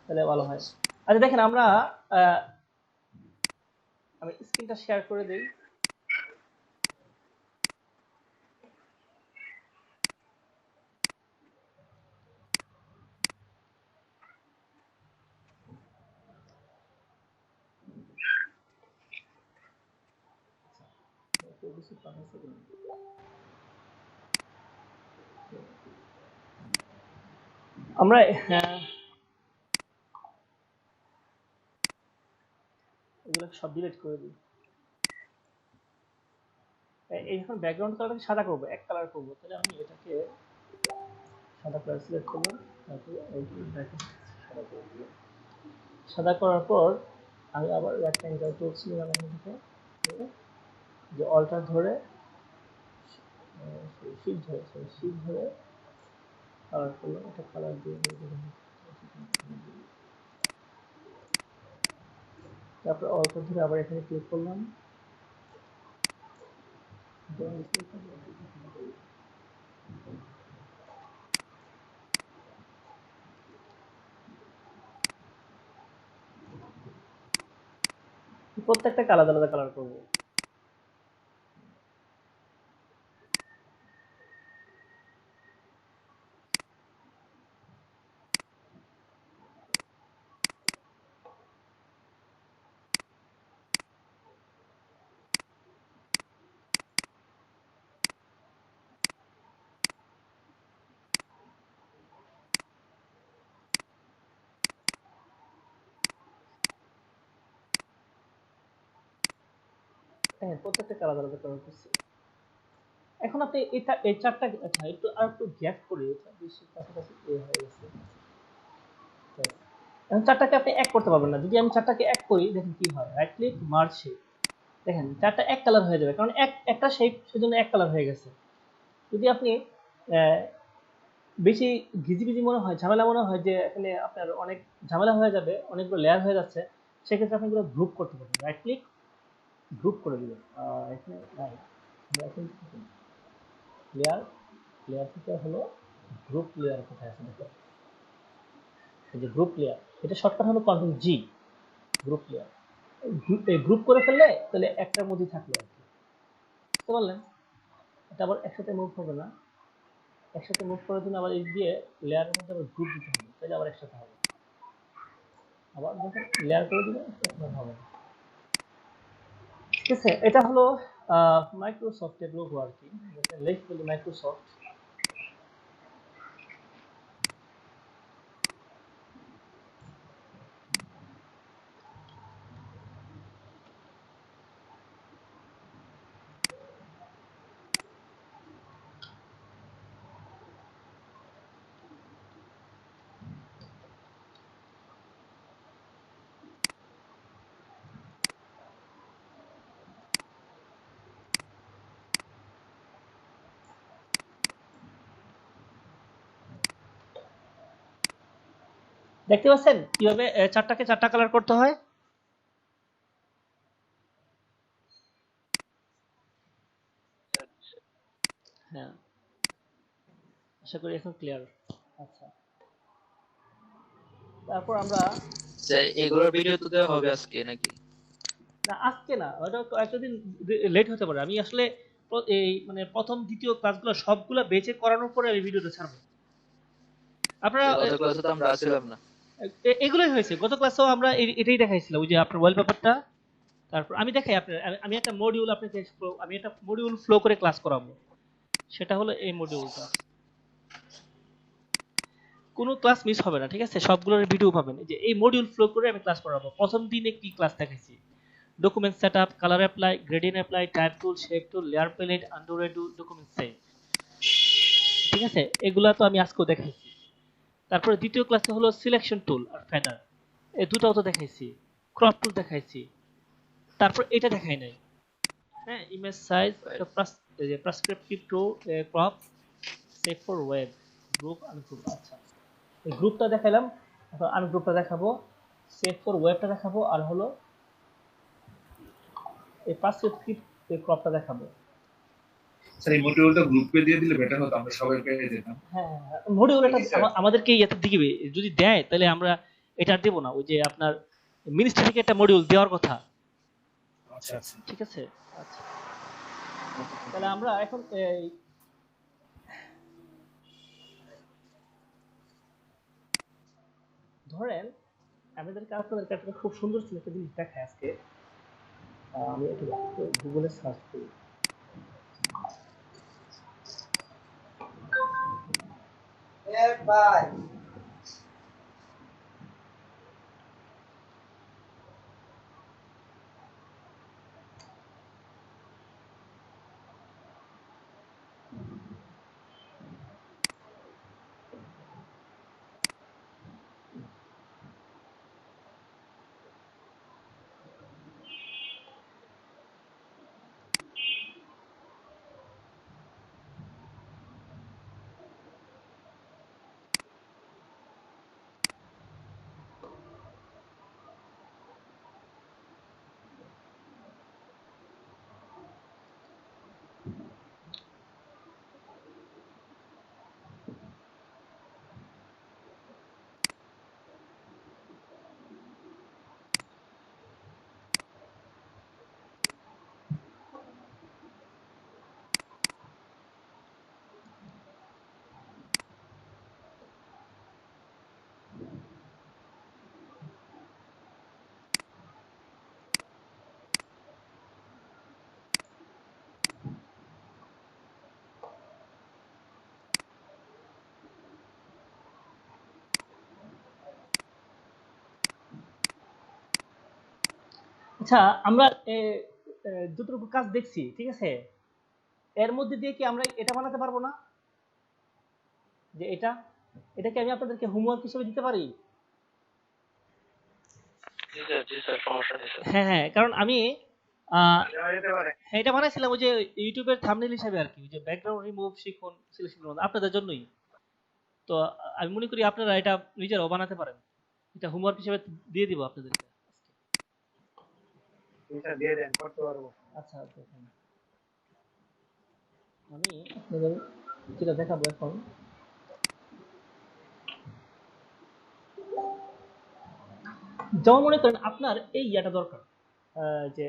তাহলে ভালো হয়। আচ্ছা দেখেন আমরা আমি স্ক্রিনটা শেয়ার করে দেই, আমরা এগুলো সব ডিলিট করে দিই। এখন ব্যাকগ্রাউন্ড কালারটাকে সাদা করবো, এক কালার করবো, তাহলে আমি এটাকে সাদা কালার সিলেক্ট করলাম, তারপরে সাদা করে দিলাম। সাদা করার পর আমি আবার রেক্ট্যাঙ্গেল টুলস নিলাম, এখান থেকে যে অল্টার ধরে শিফট ধরে কালার করলাম, এটা কালার দিয়ে তারপরে অল্টার ধরে আবার এখানে ক্লিক করলাম, প্রত্যেকটাকে আলাদা আলাদা কালার করবো। দেখেন প্রত্যেকটা আলাদা আলাদা কালার করছি। এখন আপনি এটা এই চারটা আচ্ছা একটু আর একটু গ্যাপ করে এটা বেশি কাছাকাছি হয়ে গেছে। ব্যাস। এখন চারটাকে আপনি এক করতে পারবেন না। যদি আমি চারটাকে এক করি দেখেন কি হয়, রাইট ক্লিক মার্জ শেপ, দেখেন চারটা এক কালার হয়ে যাবে, কারণ একটা শেপ সেজন্য এক কালার হয়ে গেছে। যদি আপনি বেশি ঘিজিবিজি মনে হয়, ঝামেলা মনে হয় যে এখানে আপনার অনেক ঝামেলা হয়ে যাবে, অনেকগুলো লেয়ার হয়ে যাচ্ছে, সেক্ষেত্রে আপনি এগুলো গ্রুপ করতে পারবেন। রাইট ক্লিক গ্রুপ করে দিবেন। এখানে নাই, আমরা এখন লেয়ার, লেয়ার থেকে হলো গ্রুপ লেয়ার কোথায় আছে দেখো, এই যে গ্রুপ লেয়ার, এটা শর্টকাট হলো কন্ট্রোল জি, গ্রুপ লেয়ার। গ্রুপ করে ফেললে তাহলে একটার মধ্যে থাকলো আর কি, বুঝতে পারলেন? এটা আবার একসাথে মুভ হবে না, একসাথে মুভ করার জন্য আবার এই দিয়ে লেয়ারের মধ্যে আবার গ্রুপ দিতে হবে, তাহলে আবার একসাথে হবে। আবার যখন লেয়ার করে দিবেন তখন হবে না। ঠিক আছে, এটা হলো মাইক্রোসফটের লোগো আর কি, লেখ বলি মাইক্রোসফট। দেখতে পাচ্ছেন কিভাবে চারটাকে চারটা কালার করতে হয়? হ্যাঁ, আশা করি এখন ক্লিয়ার। আচ্ছা, তারপর আমরা এগুলোর ভিডিও তো দেওয়া হবে আজকে নাকি? না আজকে না, ওটা একটা দিন লেট হতে পারে। আমি আসলে এই মানে প্রথম দ্বিতীয় ক্লাসগুলো সবগুলো বেচে করানোর পরে আমি ভিডিওটা ছাড়বো। আপনারা গত ক্লাসে তো আমরা আসছিলাম না। এগুলোই হয়েছে, গত ক্লাসেও আমরা এটাই দেখাইছিলাম, ওই যে আপনার ওয়ালপেপারটা। তারপর আমি দেখাই আপনার, আমি একটা মডিউল আপনাকে আমি একটা মডিউল ফ্লো করে ক্লাস করাবো, সেটা হলো এই মডিউলটা। কোনো ক্লাস মিস হবে না, ঠিক আছে? সবগুলোর ভিডিও পাবেন। এই যে এই মডিউল ফ্লো করে আমি ক্লাস করাবো। প্রথম দিনে কি ক্লাস দেখাইছি, document setup, colour apply, gradient apply, type tool, shape tool, layer palette, undo redo, document size, ঠিক আছে? এগুলা তো আমি আজকেও দেখাইছি। তারপরে দ্বিতীয় ক্লাসে হলো সিলেকশন টুল আর ফেদার, এই দুটাও তো দেখাইছি। ক্রপ টুল দেখাইছি, তারপর এটা দেখাই নাই। হ্যাঁ, image size, prescriptive to crop, save for web, group ungroup. আচ্ছা, এই গ্রুপটা দেখাইলাম, এখন আনগ্রুপটা দেখাবো, সেভ ফর ওয়েবটা দেখাবো, আর হলো এই প্রেসক্রিপটিভ ক্রপটা দেখাবো। স্যার এই মডিউলটা গ্রুপে দিয়ে দিলে বেটার হতো, আমরা সবাই পেয়ে যেতাম। হ্যাঁ, মডিউল এটা আমাদেরকে ইয়াতে দিবে, যদি দেয় তাহলে আমরা এটা দেব না। ওই যে আপনার মিনিস্ট্রি থেকে একটা মডিউল দেওয়ার কথা। আচ্ছা আচ্ছা, ঠিক আছে, আচ্ছা তাহলে আমরা এখন এই ধরেন আপনাদেরকে একটা খুব সুন্দর একটা জিনিস দেখায় আজকে। আমি একটু গুগলে সার্চ করি। ভাই আচ্ছা, আমরা যতটুকু কাজ দেখছি, ঠিক আছে, এর মধ্যে দিয়ে কি আমরা এটা বানাতে পারবো না? যে এটাকে আমি আপনাদেরকে হোমওয়ার্ক হিসেবে দিতে পারি? জি স্যার, সমস্যা নেই স্যার। হ্যাঁ, কারণ আমি দেওয়া যেতে পারে। এটা বানাইছিলাম ওই যে ইউটিউবের থাম্বনেল হিসেবে আর কি, যে ব্যাকগ্রাউন্ড রিমুভ শিখুন সিলেকশন করুন আপনাদের জন্যই। তো আমি মনে করি আপনারা এটা নিজেরাও বানাতে পারেন, এটা হোমওয়ার্ক হিসেবে দিয়ে দিব আপনাদেরকে। এটা দিয়ে দেন, করতে পারবো। আচ্ছা, দেখেন আমি আপনাদের যেটা দেখাবো এখন, যেমন মনে করেন আপনার এই ইয়াটা দরকার, যে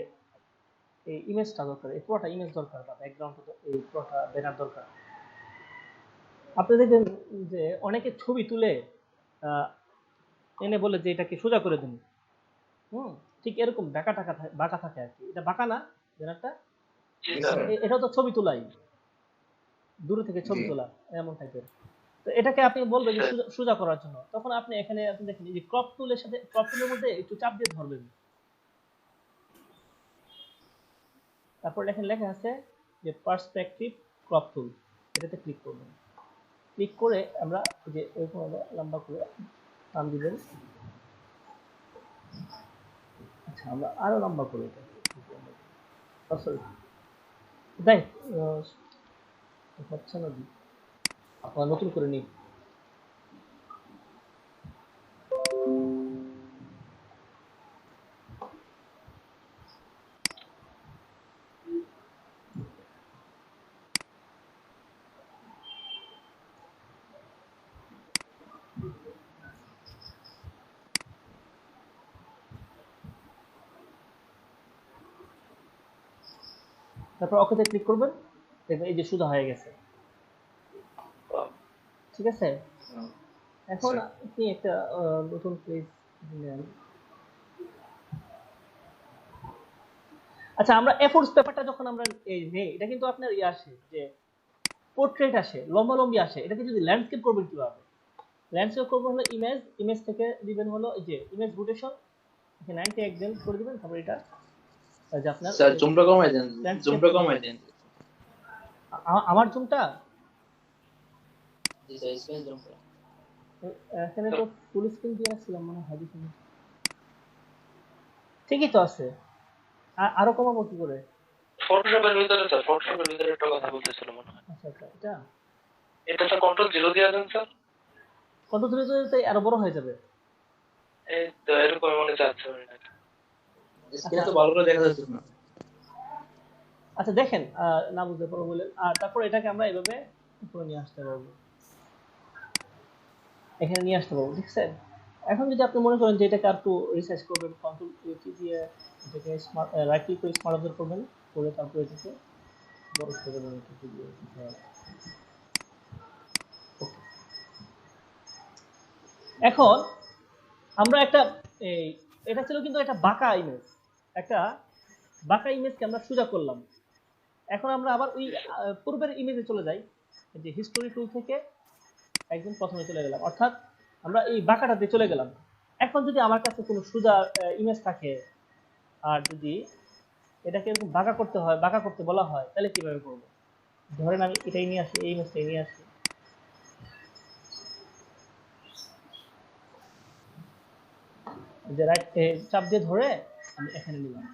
এই ইমেজটা দরকার, এই পুরোটা ইমেজ দরকার, বা ব্যাকগ্রাউন্ড এই পুরোটা ব্যানার দরকার। আপনি দেখবেন যে অনেকে ছবি তুলে এনে বলে যে এটাকে সোজা করে দিন, ঠিক এরকম বাঁকা থাকে আর কি। এটা বাঁকা না ব্যানারটা, জি স্যার। এটা তো ছবি তোলাই, দূরে থেকে ছবি তোলা এমন টাইপের। তো এটাকে আপনি বলবেন যে সোজা করার জন্য, তখন আপনি এখানে আপনি দেখেন যে ক্রপ টুলের সাথে, ক্রপ টুলের মধ্যে একটু চাপ দিয়ে ধরবেন, তারপর দেখেন লেখা আছে যে পার্সপেক্টিভ ক্রপ টুল, এটাতে ক্লিক করবেন। ক্লিক করে আমরা যে এরকম লম্বা করে টান দিবেন। আচ্ছা, আমরা আরো লম্বা করে এটা সরি তাই হচ্ছে না, আপনারা নতুন করে নিন। তারপর ওকেতে ক্লিক করবেন, দেখবেন এই যে সোজা হয়ে গেছে, ঠিক আছে। এখন আপনি একটা নতুন পেজ নেন। আচ্ছা, আমরা এফোর্স পেপারটা যখন আমরা এই নেই, এটা কিন্তু আপনার ইয়ে আসে যে পোর্ট্রেট আসে, লম্বালম্বি আসে। এটাকে যদি ল্যান্ডস্কেপ করবেন কিভাবে? ল্যান্ডস্কেপ করবেন হলো ইমেজ থেকে দিবেন হলো এই যে ইমেজ রোটেশন, এখানে 90 একদম করে দিবেন। তারপর এটা যে আপনার স্যার জুমটা কমাই দেন, জুমটা কমাই দেন। আমার জুমটা জি স্যার, স্ক্রিন জুমটা এখানে তো ফুল স্ক্রিন দিয়ে রাখছিলাম মনে হয়, ঠিকই তো আছে। আরো কমাবো কি করে? ফটোশপের ভিতরে স্যার, ফটোশপের ভিতরে একটা কথা বলতেছিল মনে হয়। আচ্ছা এটা এটা স্যার কন্ট্রোল 0 দিয়ে দেন স্যার। কত দূরে যেতে আরো বড় হয়ে যাবে? এই তো এরকম মনে যাচ্ছে নাকি? স্ক্রিনে তো ভালো করে দেখা যাচ্ছে না। আচ্ছা দেখেন, না বুঝতে পারবো বলেন। আর তারপর এটাকে আমরা এইভাবে উপরে নিয়ে আসতে পারবো, এখানে নিয়ে আসতে পারবো, ঠিক আছে। এখন যদি আপনি মনে করেন যে এটাকে আর একটু রিসার্চ করবেন, কন্ট্রোল কি দিয়ে এটাকে রাইট ক্লিক করে স্মার্ট অবজার্ভ করবেন, করে তারপর এটাকে বড় করে দেবেন, এটাকে দিয়ে ওকে। এখন আমরা একটা এটা ছিল কিন্তু একটা বাঁকা ইমেজ, একটা বাঁকা ইমেজকে আমরা সোজা করলাম। এখন আমরা আবার ওই পূর্বের ইমেজে চলে যাই, যে হিস্টোরি টুল থেকে একদম প্রথমে চলে গেলাম, অর্থাৎ আমরা এই বাঁকাটা দিয়ে চলে গেলাম। এখন যদি আমার কাছে কোনো সোজা ইমেজ থাকে, আর যদি এটাকে এরকম বাঁকা করতে হয়, বাঁকা করতে বলা হয়, তাহলে কিভাবে করবো? ধরেন আমি এটাই নিয়ে আসি, এই ইমেজটাই নিয়ে আসি, যে রাইট চাপ দিয়ে ধরে আমি এখানে নিলাম।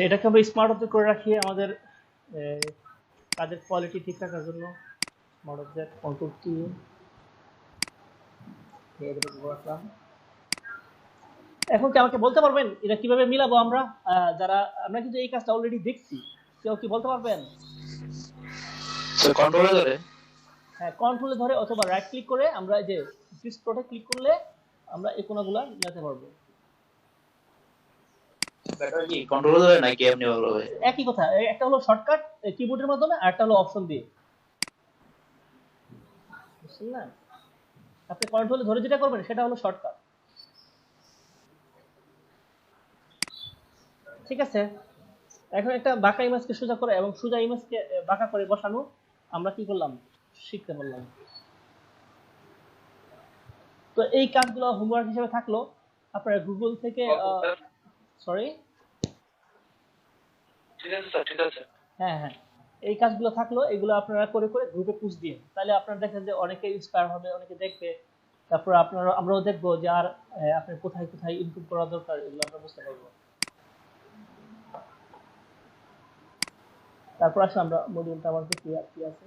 এটাকে আমরা স্মার্ট অবজেক্ট করে রাখি আমাদের কাজের কোয়ালিটি ঠিক রাখার জন্য। স্মার্ট অবজেক্ট কন্ট্রোল টি রাখলাম। এখন কি আমাকে বলতে পারবেন এটা কিভাবে মিলাবো? আমরা যারা আমরা কিন্তু এই কাজটা অলরেডি দেখছি, কেউ কি বলতে পারবেন? স্যার কন্ট্রোলে ধরে, হ্যাঁ কন্ট্রোলে ধরে অথবা রাইট ক্লিক করে আমরা এই যে ডিসপ্লেতে ক্লিক করলে আমরা এই কোণাগুলো মিলাতে পারবো। ব্যাটার কি কন্ট্রোলে ধরে নাকি আপনি ভালোভাবে? একই কথা, একটা হলো শর্টকাট কিবোর্ডের মাধ্যমে, আর একটা হলো অপশন দিয়ে, বুঝছেন না? আপনি কন্ট্রোলে ধরে যেটা করবেন সেটা হলো শর্টকাট, ঠিক আছে। এখন একটা বাঁকা ইমেজকে সোজা করে এবং সোজা ইমেজকে বাঁকা করে বসানো আমরা কি করলাম, শিখতে পারলাম। তো এই কাজগুলো হোমওয়ার্ক হিসেবে থাকলো। আপনারা গুগল থেকে স্যার সরি ঠিক আছে স্যার, ঠিক আছে। হ্যাঁ হ্যাঁ, এই কাজগুলো থাকলো, এগুলো আপনারা করে করে গ্রুপে পুশ দিন, তাহলে আপনারা দেখেন যে অনেকে ইন্সপায়ার হবে, অনেকে দেখবে। তারপর আপনারা আমরাও দেখবো যে আর আপনার কোথায় কোথায় ইমপ্রুভ করা দরকার, এগুলো আমরা বুঝতে পারবো। তারপর আসলে আমরা মডিউলটা আমাদের কি কি আছে।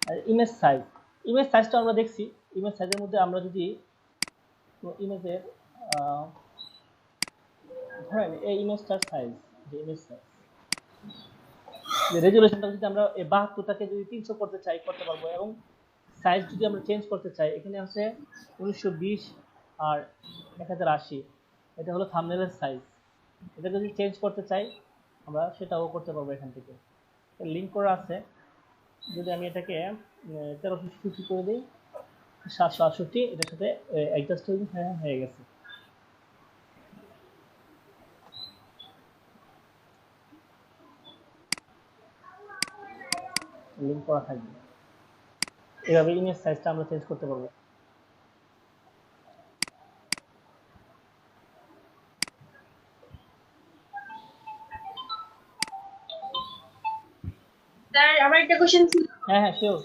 আর ইমেজ সাইজ, ইমেজ সাইজটা আমরা দেখছি। ইমেজ সাইজের মধ্যে আমরা যদি ইমেজের ধরেন এই ইমেজটার সাইজ, যে ইমেজ সাইজ, যে রেজুলেশনটা যদি আমরা 72টাকে যদি 300 করতে চাই করতে পারবো, এবং সাইজ যদি আমরা চেঞ্জ করতে চাই, এখানে আছে 1920 আর 1080, এটা হলো থাম্বনেলের সাইজ। এটা যদি চেঞ্জ করতে চাই আমরা সেটাও করতে পারবো এখান থেকে, লিঙ্ক করা আছে। যদি আমি এটাকে 1350 করে দিই, 768, এটার সাথে অ্যাডজাস্ট হয়ে গেছে। লিঙ্ক করা থাকবে, এভাবে ইমেজ সাইজটা আমরা চেঞ্জ করতে পারবো। স্যার আমার একটা কোশ্চেন ছিল। হ্যাঁ হ্যাঁ শিওর।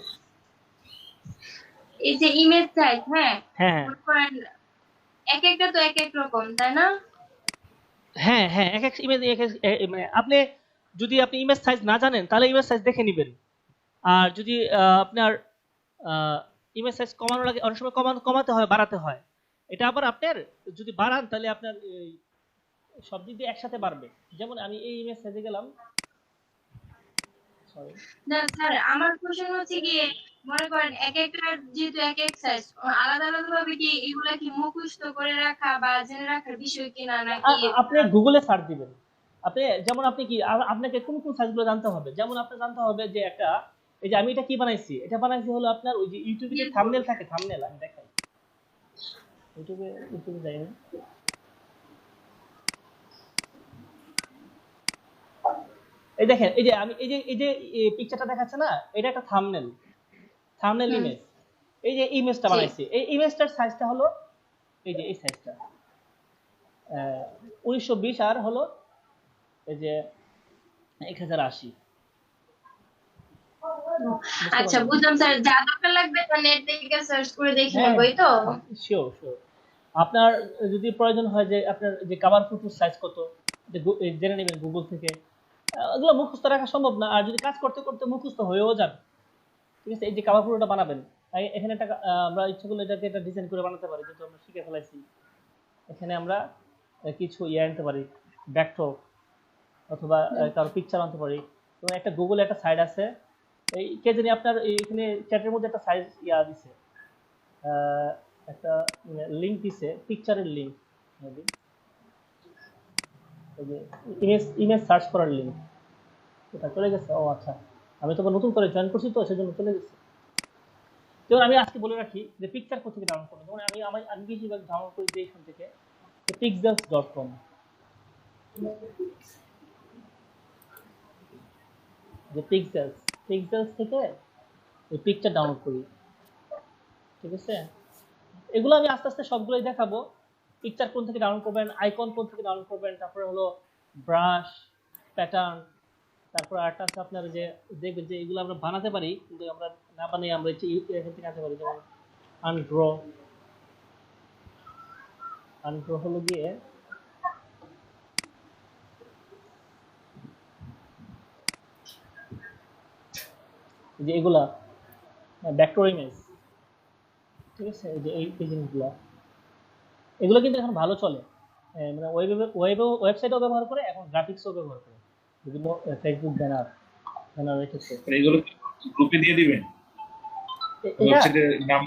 এই যে ইমেজ সাইজ, হ্যাঁ হ্যাঁ মনে করেন এক একটা তো এক এক রকম, তাই না? হ্যাঁ হ্যাঁ, এক এক ইমেজ মানে আপনি যদি আপনি ইমেজ সাইজ না জানেন তাহলে ইমেজ সাইজ দেখে নেবেন। আর যদি আপনার ইমেজ সাইজ কমানোর আগে অনেক সময় কমাতে হয়, বাড়াতে হয়। এটা আবার আপনার যদি বাড়ান তাহলে আপনার সব দিক দিয়ে একসাথে বাড়বে। যেমন আমি এই ইমেজ সাইজে গেলাম, সরি না স্যার, আমার কোশ্চেন হচ্ছে কি, মনে করেন এক একটা যেহেতু এক এক সাইজ, আলাদা আলাদা ভাবে কি এগুলা কি মুখস্থ করে রাখা বা জেনে রাখার বিষয় কিনা, নাকি আপনি গুগলে সার্চ দিবেন। আপনি যেমন আপনি কি আপনাকে কোন কোন সাইজগুলো জানতে হবে, যেমন আপনি জানতে হবে যে একটা, এই যে আমি এটা কি বানাইছি, এটা বানাইছি হলো আপনার ওই যে ইউটিউবে যে থাম্বনেল থাকে, থাম্বনেল আমি দেখাই। ইউটিউবে যাই আমি, এই দেখেন, এই যে আমি এই যে পিকচারটা দেখাচ্ছে না, এটা একটা থাম্বনেল ইমেজ। এই যে ইমেজটা বানাইছি, এই ইমেজটার সাইজটা হলো এই যে এই সাইজটা 1920 আর হলো এই যে 1080। আচ্ছা বুঝলাম স্যার, যা দরকার লাগবে তা নেট থেকে সার্চ করে দেখে হ্যাঁ, নেবই তো। Sure sure. আপনার যদি প্রয়োজন হয় যে আপনার যে কভার ফটোর সাইজ কত, জেনে নেবেন গুগল থেকে। এগুলো মুখস্থ রাখা সম্ভব না, আর যদি কাজ করতে করতে মুখস্থ হয়েও যান, ঠিক আছে। এই যে কভার ফটোটা বানাবেন, এখানে একটা আমরা ইচ্ছা করলে এটাকে একটা ডিজাইন করে বানাতে পারি, যেহেতু আমরা শিখে ফেলাইছি। এখানে আমরা কিছু আনতে পারি, ব্যাকড্রপ অথবা কারো পিকচার আনতে পারি। এবং একটা গুগলে একটা সাইট আছে, এই কে জানি আপনার এখানে চ্যাটের মধ্যে একটা সাইজ দিছে, একটা লিংক দিছে, পিকচারের লিংক, ইমেজ সার্চ করার লিংক। এটা চলে গেছে? ও আচ্ছা, আমি তো নতুন করে জয়েন করছি তো সেজন্য চলে গেছে। যেমন আমি আজকে বলে রাখি যে পিকচার কোথেকে ডাউনলোড করবো। যেমন আমি বেশিরভাগ ডাউনলোড করি এখান থেকে, pixels.com। যে পিক্সেলস থেকে এই পিকচার ডাউনলোড করি, ঠিক আছে। এগুলো আমি আস্তে আস্তে সবগুলোই দেখাবো। পিকচার কোন থেকে ডাউনলোড করবেন, আইকন কোন থেকে ডাউনলোড করবেন, তারপরে হলো ব্রাশ, প্যাটার্ন, তারপর আরেকটা আছে আপনার যে দেখবেন যে এগুলো আমরা বানাতে পারি, কিন্তু আমরা না বানিয়ে আমরা এখান থেকে আনতে পারি। যেমন আনড্র হলো গিয়ে যে এগুলা ভেক্টর ইমেজ, ঠিক আছে। এই যে এই জিনিসগুলো, এগুলো কিন্তু এখন ভালো চলে, মানে ওয়েবসাইটও ব্যবহার করে, এখন গ্রাফিক্সও ব্যবহার করে, বিভিন্ন ফেসবুক ব্যানার রেখেছে। এগুলো গ্রুপে দিয়ে দিবেন, ওয়েবসাইটের নাম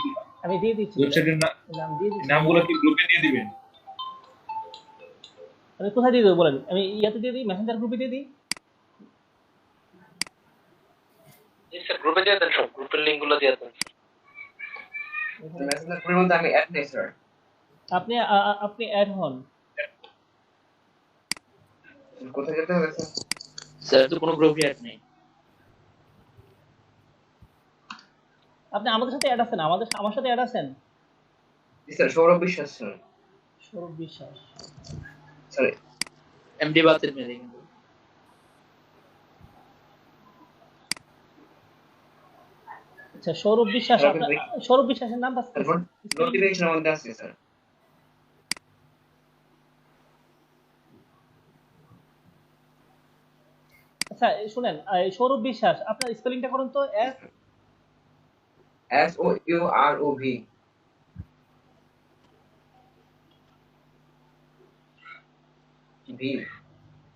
আমি দিয়ে দিচ্ছি, ওয়েবসাইটের নাম দিয়ে দিচ্ছি। নামগুলো কি গ্রুপে দিয়ে দিবেন? আমি কোথায় দিয়ে দেবো বলেন? আমি ইয়াতে দিয়ে দিই, মেসেঞ্জার গ্রুপে দিয়ে দিই। স্যার গ্রুপে দিয়ে দেন, সব গ্রুপের লিংকগুলো দিয়ে দেন। মেসেঞ্জার গ্রুপের মধ্যে আমি অ্যাড নেই স্যার। আপনি অ্যাড হন। কোথায় যেতে হবে স্যার? স্যার তো কোনো গ্রুপে অ্যাড নেই। আপনি আমাদের সাথে অ্যাড আছেন, আমার সাথে অ্যাড আছেন? জি স্যার, সৌরভ বিশ্বাস স্যার। সৌরভ বিশ্বাস। সরি, এমডি বাতিল মেরে কিন্তু। আচ্ছা সৌরভ বিশ্বাস, স্যার আপনার আপনি সৌরভ বিশ্বাসের নাম স্যার স্পেলিং। নোটিফিকেশনের মধ্যে আছে স্যার। আচ্ছা শুনেন, সৌরভ বিশ্বাস আপনার স্পেলিংটা করুন তো। SOUROV। ভি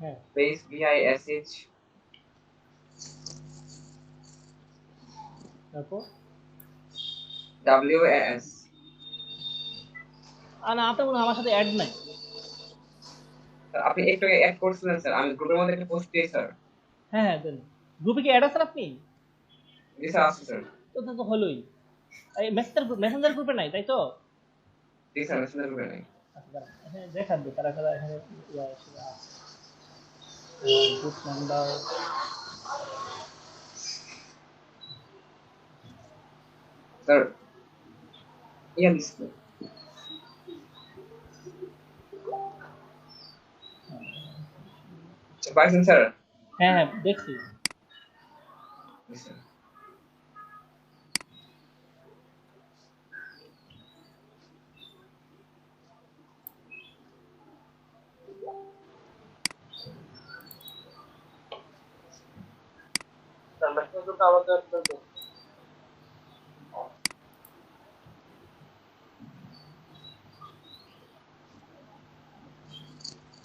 হ্যাঁ স্পেস VISH তারপর WAS। না, আপনার মনে হয় আমার সাথে অ্যাড নাই। স্যার আপনি একটু অ্যাড করছিলেন স্যার, আমি গ্রুপের মধ্যে একটা পোস্ট দিই স্যার। হ্যাঁ হ্যাঁ দেন। গ্রুপে কি অ্যাড আছেন আপনি? জি স্যার আছে স্যার। তো হলোই। এই মেসেঞ্জার গ্রুপে নাই তাই তো? জি স্যার, মেসেঞ্জার গ্রুপে নাই। আচ্ছা দাঁড়ান, এখানে দেখান তো কারা কারা এখানে আছে। গ্রুপ নাম্বার স্যার ইয়া দিচ্ছে। পাইছেন স্যার? হ্যাঁ হ্যাঁ দেখছি। জি স্যার। মেসেঞ্জারটা আমাদের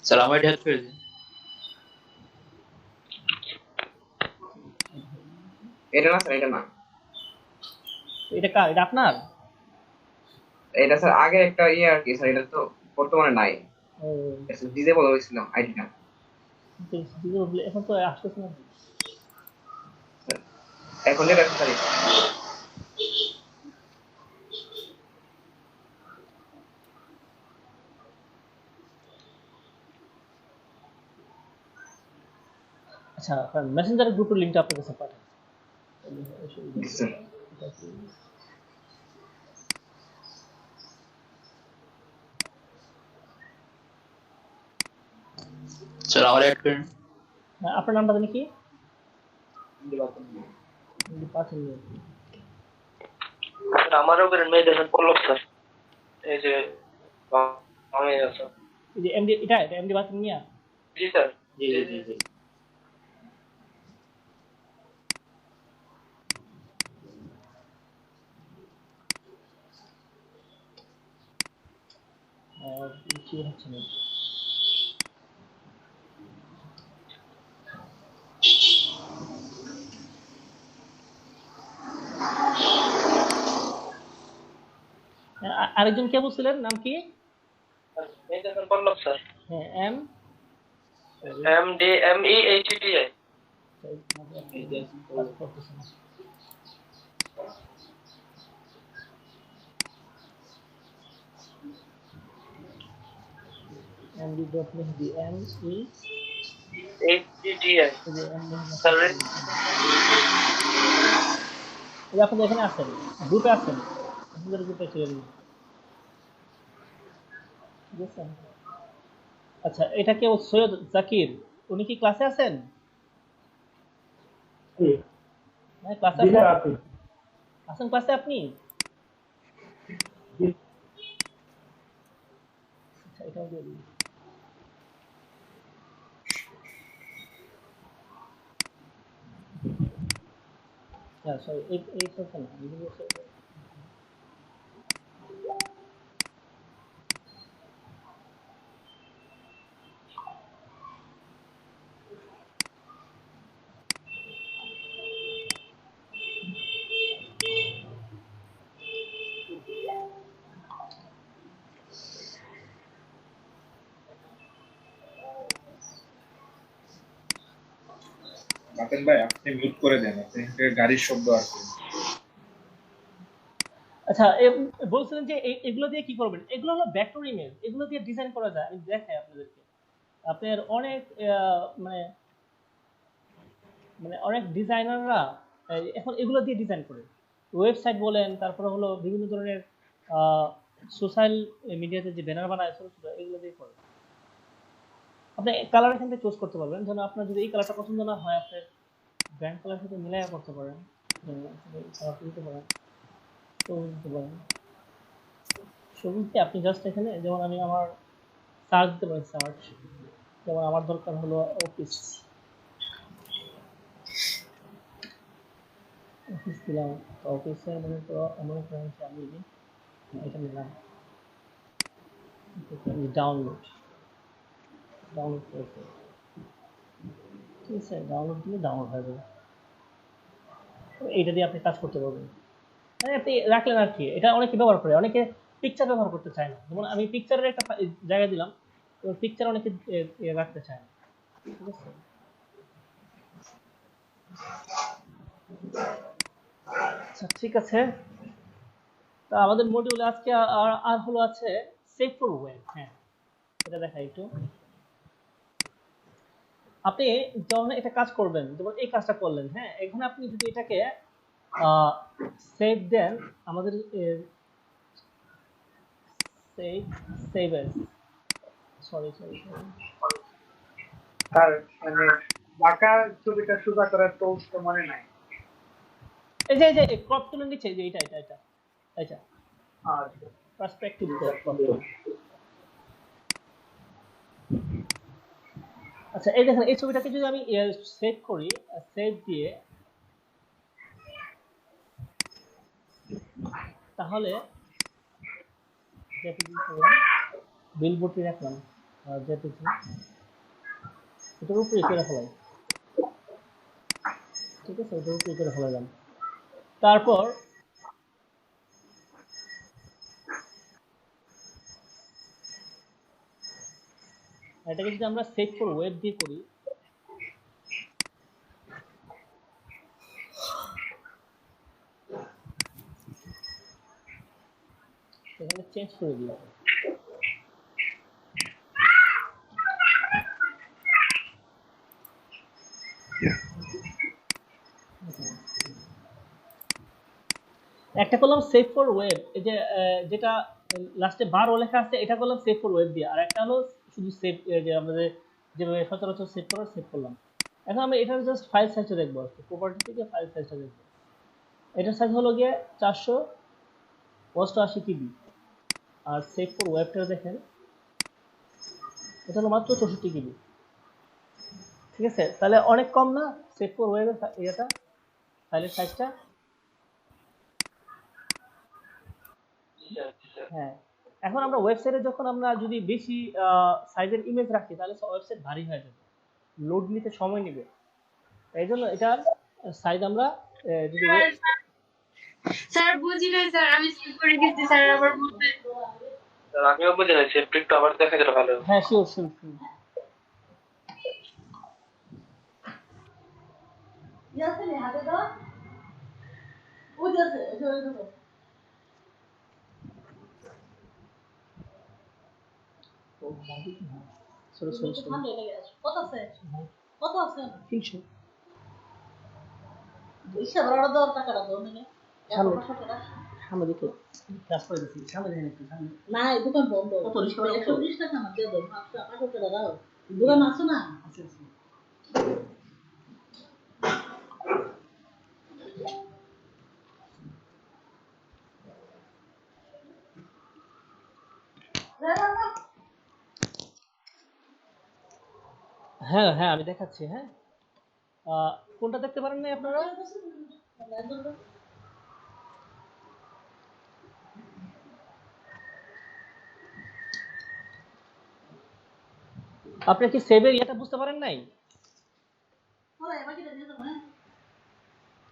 স্যার আমার এটা করে দিন। এটা না স্যার, এটা না। এটা এটা আপনার? এটা স্যার আগে একটা ইয়ে আর কি স্যার, এটা তো বর্তমানে নাই। ও ডিজেবল হয়েছিল আইডিটা। এখন তো আসতেছে না। এখন যেটা আছে স্যার এটা। আচ্ছা আপনার মেসেঞ্জার গ্রুপের লিংকটা আপনার কাছে পাঠান। জি স্যার। স্যার আমার অ্যাড করেন। আপনার নামটা জানি কি? এমডি বাতিল। পাঠান। আমারও করেন মেয়ে দেখেন পল্লব স্যার, এই যে আমি আছে। এই যে এমডি, এটা এমডি বাতিল মিয়া। জি স্যার। জি জি জি জি। কি হচ্ছে না? আরেকজন কে বলছিলেন নাম কি? মেয়ে দেখেন পল্লব স্যার। হ্যাঁ MDMEHTI। HTTI sir. আপনি এখানে আছেন, গ্রুপে আছেন, আপনাদের গ্রুপে ছিলেন। বুঝছেন? আচ্ছা এটা কেউ সৈয়দ জাকির, উনি কি ক্লাসে আছেন? হ্যাঁ ক্লাসে আছেন। আছেন ক্লাসে আপনি? আচ্ছা এটাও দিয়ে দিন। হ্যাঁ সরি এই করছেন না। বাতেন ভাই আপনি মিউট করে দেন, আপনি গাড়ির শব্দ আসছে। আচ্ছা বলছিলেন যে এগুলো দিয়ে কি করবেন? এগুলো হলো ভেক্টর ইমেজ, এগুলো দিয়ে ডিজাইন করা যায়। আমি দেখাই আপনাদেরকে। আপনার অনেক মানে মানে অনেক ডিজাইনাররা এখন এগুলো দিয়ে ডিজাইন করে। ওয়েবসাইট বলেন, তারপরে হলো বিভিন্ন ধরনের সোশ্যাল মিডিয়াতে যে ব্যানার বানায় ছোট ছোট, এগুলো দিয়ে করেন। আপনি কালার এখান থেকে চুজ করতে পারবেন। যেন আপনার যদি এই কালারটা পছন্দ না হয়, আপনি ব্র্যান্ড কালার সাথে মিলাইয়া করতে পারেন। কালার দিতে পারেন, সবুজ দিতে পারেন। সবুজ দিয়ে আপনি জাস্ট এখানে, যেমন আমি আমার সার্চ দিতে পারি, সার্চ, যেমন আমার দরকার হলো অফিস, অফিস দিলাম। তো অফিসে মনে করো এমন একটা হচ্ছে আমি এটা নিলাম, ডাউনলোড করেছি, ঠিক আছে। ডাউনলোড দিলে ডাউনলোড হয়ে যাবে। এইটা দিয়ে আপনি কাজ করতে পারবেন। মানে আপনি রাখলেন আর কি। এটা অনেকে ব্যবহার করে, অনেকে পিকচার ব্যবহার করতে চায় না। যেমন আমি পিকচারের একটা জায়গা দিলাম, তো পিকচার অনেকে রাখতে চায় না, ঠিক আছে। আচ্ছা ঠিক আছে। তা আমাদের মডিউলে আজকে আর হলো আছে সেভ ফর ওয়েব। হ্যাঁ, এটা দেখাই একটু। আপনি যখন এটা কাজ করবেন, যেমন এই কাজটা করলেন, হ্যাঁ, এখানে আপনি যদি এটাকে সেভ দেন, আমাদের সেভ এজ, সরি আর মানে বাঁকা ছবিটা সোজা করার টুলস তো মনে নাই। এই যে ক্রপ টুলের নিচে, যে এটা আচ্ছা পার্সপেক্টিভ ক্রপ টুল। আচ্ছা এই দেখেন, এই ছবিটাকে যদি আমি সেভ করি, সেভ দিয়ে, তাহলে বিলবোর্ডটি রাখলাম, জেপিজি এটার উপরে করে ফেলাই, ঠিক আছে। এটার উপরে করে ফেলালাম। তারপর এটাকে যদি আমরা সেভ ফর ওয়েব দিয়ে করি, এখানে চেঞ্জ করে দিই। একটা করলাম সেভ ফর ওয়েব, এই যে যেটা লাস্টে বার ও লেখা আছে, এটা করলাম সেভ ফর ওয়েব দিয়ে। আর একটা হলো শুধু সেভ, যে আমাদের যেভাবে সচরাচর সেভ করার, সেভ করলাম। এখন আমি এটার জাস্ট ফাইল সাইজটা দেখবো আর কি। প্রপার্টি থেকে ফাইল সাইজটা দেখবো। এটার সাইজ হলো গিয়ে 488 কিবি। আর সেভ ফর ওয়েবটা দেখেন, এটা হলো মাত্র 64 কিবি, ঠিক আছে। তাহলে অনেক কম না সেভ ফর ওয়েবের এটা ফাইলের সাইজটা? হ্যাঁ। এখন আমরা ওয়েবসাইটে যখন আমরা যদি বেশি সাইজের ইমেজ রাখি, তাহলে ওয়েবসাইট ভারী হয়ে যাবে, লোড নিতে সময় নেবে। এই জন্য এটার সাইজ আমরা যদি স্যার বুঝি নাই স্যার, আমি সেভ করে দিচ্ছি স্যার, আবার বলতে স্যার আমিও বুঝি না, সেভটা একটু আবার দেখা যেটা ভালো। হ্যাঁ শিওর। ইয়াসিন হাতে দাও, ওই যাচ্ছে ওই দেখো। সরি কত আছে? 300। ইসা বড় দাও, টাকাটা দাও না। সামনে দেখো, কাজ করে দিচ্ছি। সামনে দেখেন একটু, সামনে না, এই দোকান বন্ধ। কত 120 টাকা না দিয়ে দাও, 500 টাকা দাও। দোকান আছে না? আছে। হ্যাঁ আমি দেখাচ্ছি। হ্যাঁ, কোনটা দেখতে পারেন না আপনারা? আপনি কি সেভের ইয়েটা বুঝতে পারেন নাই?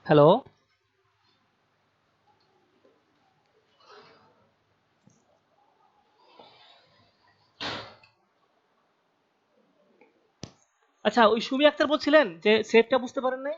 হ্যালো, আচ্ছা ওই সুবি আক্তার বলছিলেন যে সেভটা বুঝতে পারেন নাই।